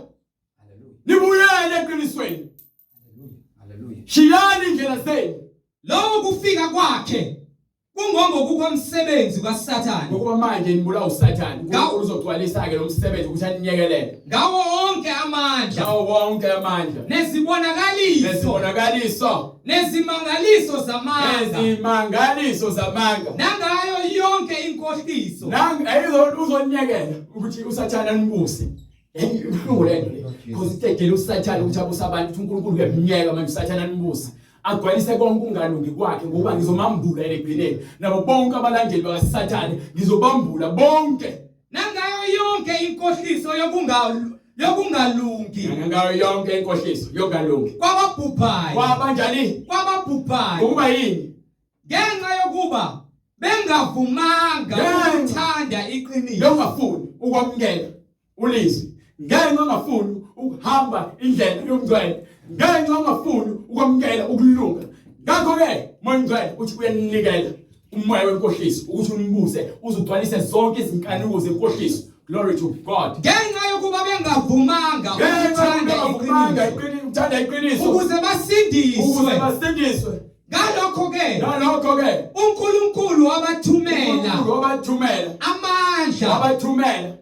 Nibuyele eqinisweni. Shiyani indlela zenu. Lo ukufika kwakhe kungokukomsebenzi kaSathane. Ngokuba manje nibulawa uSathane. Ngawo uzogcwalisa ke lo msebenzi ukuthi aniyekelele. Ngawo wonke amandla. Ngawo wonke amandla. Nezibonakaliso. Nezimangaliso zamanga. Nangayo yonke inkohliso. Uzonyekela ukuthi uSathane anibuse. Uhlungu lento. Because itegele uSathane ukuthi abuse abantu ukuthi uNkulunkulu kuyemnyeka manje uSathane anibuse. Agcwalise konke ungalungi kwakhe ngoba ngizomambula ekugcineni nabo bonke abalandeli bakaSathane ngizobambula bonke. Nangayo yonke inkohliso yokungalungi. Nangayo yonke inkohliso yokungalungi. Kwababhubhayo. Kwabanjani? Kwababhubhayo. Ukuba yini? Ngenxa yokuba bengavumanga ukuthanda iqiniso. Bengafuni ukwamukela ulizwi. Ngenxa ongafuni ukuhamba indlela yomngcwele. Ngenxa ongafuni ukwamukela ukulunga. Ngakho ke moya ngcwele uthi uyanikela umoya wenkohliso ukuthi unibuze uzugcwalise zonke izinkanuko zenkohliso. Glory to God. Ngenxa yokuba bengavumanga ukuthanda iqiniso ukuze basindiswe. Ngalokho ke uNkulunkulu wabathumela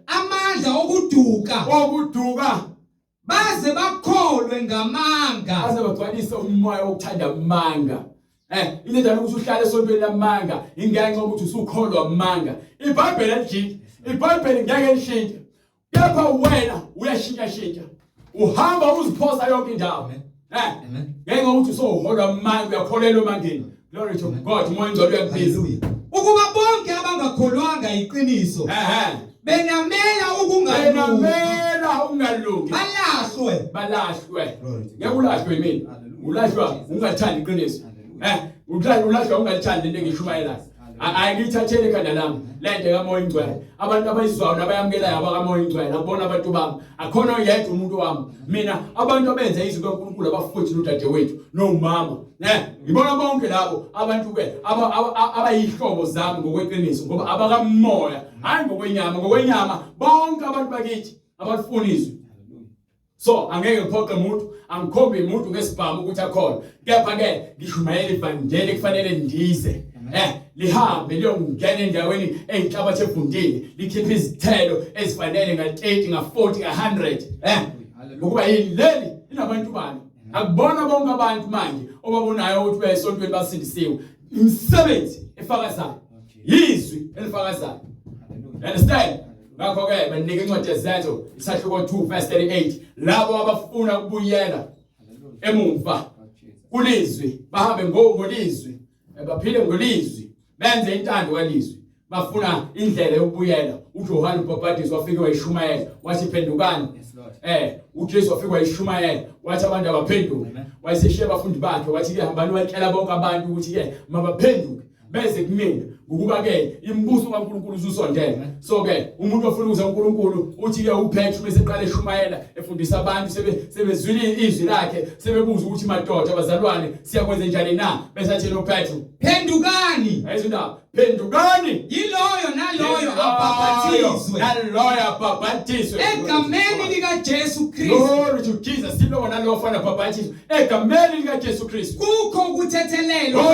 amandla okuduka baze bakholwe ngamanga. Baze bagcwalise umoya wokuthanda amanga. Indlela ukuthi uhlale esontweni lamanga ingenxa ukuthi usukholwa amanga. iBhayibheli elithi iBhayibheli ngeke lishintshe. Kepha wena uyashintsha. Uhamba uziphosa yonke indawo. Ngenxa ukuthi usoholwa amanga uyakholelwa emangeni. Glory to God. Moya ngcwele uyakubiza. Ukuba bonke abangakholwanga iqiniso. Benamela ukungalungi. Balahlwe. Ngeke ulahlwe yimini. Ulahlwa ungathandi iqiniso. Ulahlwa ungalithandi into engishumayelayo. Ayingithathele ekhanda lami. Lento kaMoya Ngcwele. Abantu abayizwayo nabayamukelayo abakaMoya Ngcwele akubona abantu bami. Akhona oyedwa umuntu wami. Mina abantu abenza izwi kaNkulunkulu abafuthi nodadewethu nomama. Ngibona bonke labo abantu ke abayihlobo zami ngokweqiniso ngoba abakaMoya hayi ngokwenyama bonke abantu bakithi abafuna izwi. So angeke ngiphoqe umuntu angikhombe umuntu ngesibhamu ukuthi akhona. Kepha ke ngishumayela ivangeli kufanele ndize. lihambe liyongena endaweni eyinhlabathi evundile likhiphe izithelo ezifanele nga-30 nga-40 nga-100 ukuba yini leli inabantu bani akubona bonke abantu manje obabonayo ukuthi bayesontweni basindisiwe imisebenzi efakazayo yizwi elifakazayo understand ngakho-ke banike incwadi yezenzo isahluko 2 verse 38 labo abafuna ukubuyela emumva kulizwi bahambe ngolizwi baphile ngolizwi benze intando kwalizwi bafuna indlela yokubuyela uJohane uMbhaphathizi wafike wayishumayela wathi phendukani uJesu wafike wayishumayela wathi abantu abaphenduke wayeseshiya abafundi bakhe wathi ke hambani wayitshela bonke abantu ukuthi ke mabaphenduke beze kumina ukuba-ke imibuso kaNkulunkulu uzusondela. So-ke umuntu ofuna ukuza uNkulunkulu uthi-ke uPetru bese eqala eshumayela efundisa abantu sebezwile izwi lakhe sebebuza ukuthi madoda abazalwane siyakwenza njani na bese athela uPetru phendukani. Ayizindaba phendukani yiloyo naloyo abhaphathizwe egameni likaJesu Kristu. Glory to Jesus. Silowo nalowo ofana abhaphathizwe egameni likaJesu Kristu. Kukho ukuthethelelwa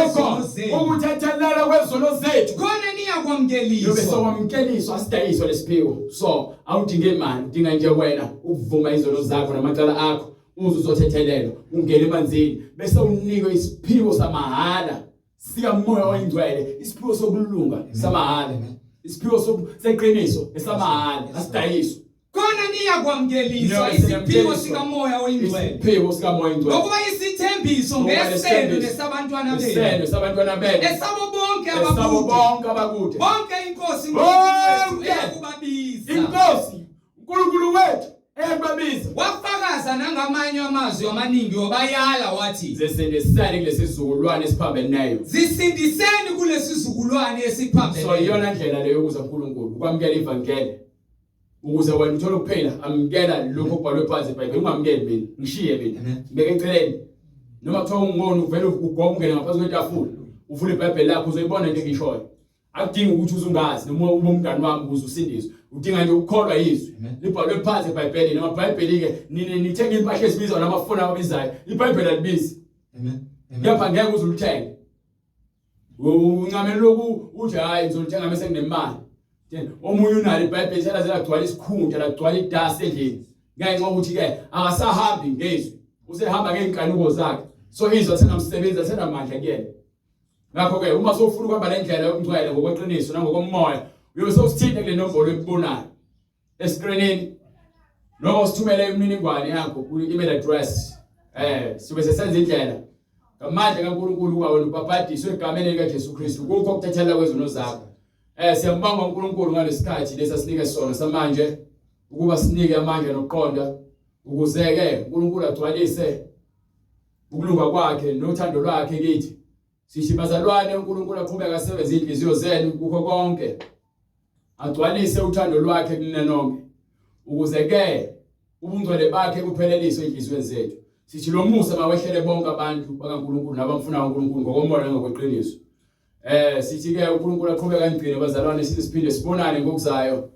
kwezono zethu khona niyakwamukeliswa yobe sowamkeliswa asidayiswa lesiphiwo. So awudinge imali udinga nje wena ukuvuma izono zakho namacala akho uzothethelelwa ungena emanzini bese unikwe isiphiwo samahala sikamoya oyingcwele, isiphiwo sokulunga samahala, isiphiwo seqiniso esamahala asidayiswa khona niyakwamukeliswa isiphiwo sikamoya oyingcwele, isiphiwo sikamoya oyingcwele ngokuba isithembiso ngesendo nesabantwana benu, isendo sabantwana benu esabo bonke abakude bonke inkosi ukubabiza inkosi uNkulunkulu wethu ebabiza wafakaza nangamanye amazwi amaningi wabayala wathi zisindiseni kulesi sizukulwane esiphambene nayo, zisindiseni kulesi sizukulwane esiphambene. So iyona ndlela leyo ukuza uNkulunkulu ukwamukela ivangeli ukuze wena uthole ukuphila. Amukela lokho okubhalwe phansi eBhayibhelini, ungamukeli mina ngishiye mina ngibeke eceleni noma kuthiwa ungibona uvele ugomungene ngaphansi kwetafula uvule iBhayibheli lakho uzoyibona into engishoyo. Akudingi ukuthi uzungazi noma ube umngani wami ukuze usindiswe, udinga nje ukukholwa izwi libhalwe phansi eBhayibhelini. Noma iBhayibheli ke nithenga impahla ezibizwa namafoni ababizayo, iBhayibheli alibizi. Ngapha ngeke uzulithenge uncamela lokhu uthi hayi ngizolithenga bese nginemali. Omunye unalo iBhayibheli selazela agcwala isikhunta lagcwala idust endlini ngenxa ukuthi ke akasahambi ngezwi, usehamba ngeenkanuko zakhe. So izwi asenamsebenzi asenamandla kuyena. Ngakho-ke uma sofuna ukuhamba le ndlela yokungcwele ngokweqiniso nangokomoya uyobe sowusithinta kule nombolo ekubonayo esikrinini noma usithumele imininingwane yakho ku-email address. Sibe sesenza indlela ngamandla kaNkulunkulu ukuba wena ubhaphathizwe egameni likaJesu Kristu. Kukho ukuthethelela kwezono zakho. Siyambonga uNkulunkulu ngalesikhathi lesi asinike sona samanje ukuba sinike amandla nokuqonda ukuze-ke uNkulunkulu agcwalise ukulunga kwakhe nothando lwakhe kithi. Sithi bazalwane uNkulunkulu aqhubeka asebenze inhliziyo zenu kukho konke, agcwalise uthando lwakhe kunina nonke ukuze-ke ubungcwele bakhe bupheleliswe enhliziyweni zethu. Sithi lo musa mawehlele bonke abantu bakaNkulunkulu nabamfuna uNkulunkulu ngokomoya nangokweqiniso. Sithi-ke uNkulunkulu aqhubeka angigcine bazalwane, sithi siphinde sibonane ngokuzayo.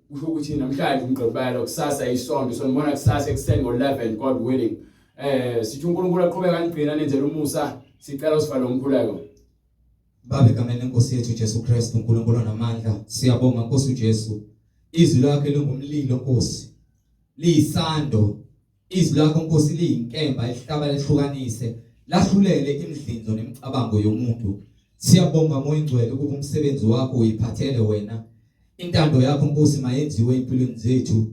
Kusho ukuthi namhlanje umgqibelo kusasa isonto sonibona kusasa ekuseni ngo-11 God willing. Sithi uNkulunkulu aqhubeka angigcine anenzele umusa. Sicela usifale umkhuleko. Baba egameni lenkosi yethu Jesu Kristu uNkulunkulu onamandla, siyabonga Nkosi uJesu. Izwi lakhe lingumlilo Nkosi, liyisando. Izwi lakho Nkosi liyinkemba elihlaba lehlukanise, lahlulele imidlinzo nemicabango yomuntu. Siyabonga Moya Ngcwele ukuba umsebenzi wakho uyiphathele wena. Intando yakho Nkosi mayenziwe empilweni zethu.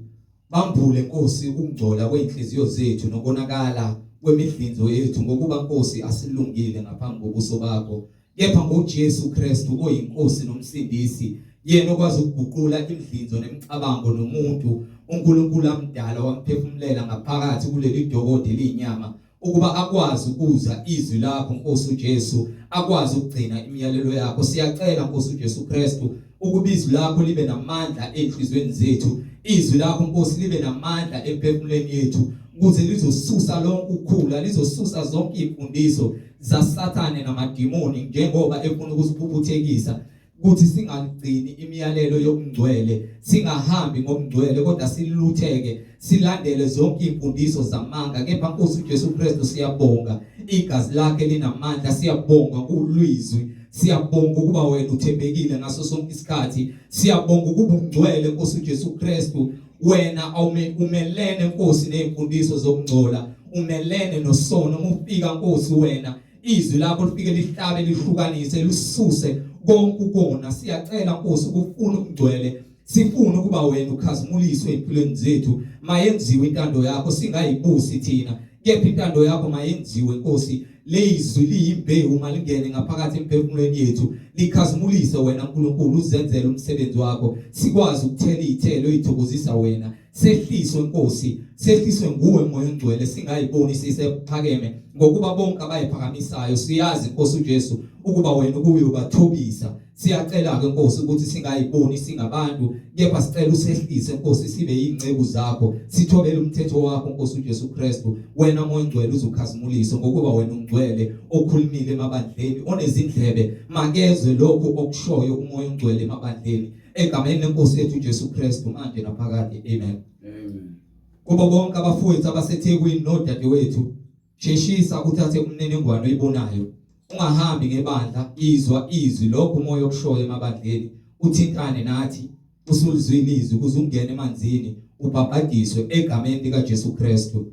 Bambule Nkosi ukungcola kweinhliziyo zethu nokonakala kwemidlinzo yethu ngokuba Nkosi asilungile ngaphambi kobuso bakho. Kepha ngoJesu Kristu oyinkosi nomsindisi, yena okwazi ukuguqula imidlinzo nemicabango nomuntu, uNkulunkulu amdala wamphefumulela ngaphakathi kuleli dokode linyama ukuba akwazi ukuza izwi lakho Nkosi uJesu, akwazi ukugcina imiyalelo yakho. Siyacela Nkosi uJesu Kristu ukuba izwi lakho libe namandla enhlizweni zethu, izwi lakho Nkosi libe namandla emphefumulweni yethu ukuze lizosusa lonke ukhula, lizosusa zonke imfundiso zaSathane namadimoni njengoba efuna ukusiphuphethekisa ukuthi singagcini imiyalelo yokungcwele, singahambi ngomngcwele kodwa silutheke, silandele zonke imfundiso zamanga. Kepha Nkosi uJesu Kristu siyabonga, igazi lakhe linamandla. Siyabonga kulizwi Siyabonga ukuba wena uthembekile ngaso sonke isikhathi. Siyabonga ukuba ungcwele Nkosi uJesu Kristu. Wena umelene Nkosi nezimfundiso zokungcola. Umelene nosono ufika Nkosi wena. Izwi lakho lifike lihlabe lihlukanise lususe konke ukona. Siyacela Nkosi ukufuna ukungcwele. Sifuna ukuba wena ukhazimuliswe empilweni zethu. Mayenziwe intando yakho singayibusi thina. Kepha intando yakho mayenziwe Nkosi. Lezwi liyimbewu malingene ngaphakathi emphefumulweni yethu. Likhazimulise wena Nkulunkulu uzenzele umsebenzi wakho. Sikwazi ukuthela izithelo ezithokozisa wena. Sehliswe Nkosi. Sehliswe nguwe moya ongcwele singayiboni sisephakeme. Ngokuba bonke abayiphakamisayo siyazi Nkosi uJesu ukuba wena uyobathobisa. Siyacela ke Nkosi ukuthi singayiboni singabantu kepha sicela usehlise Nkosi sibe yingceku zakho. Sithobele umthetho wakho Nkosi uJesu Kristu. Wena moya ongcwele uzokhazimulisa ngokuba wena ungcwele okhulumile emabandleni onezindlebe makezwe lokho okushoyo umoya ongcwele emabandleni egameni lenkosi yethu uJesu Kristu manje naphakade. Amen. Amen. Kubo bonke abafowethu abaseThekwini nodadewethu sheshisa uthathe umniningwane oyibonayo. Ungahambi ngebandla izwa izwi lokho umoya okushoyo emabandleni uthintane nathi usulizwile izwi ukuze ungene emanzini ubhabhadiswe egameni likaJesu Kristu.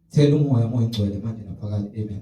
Thela umoya ongcwele manje naphakade. Amen.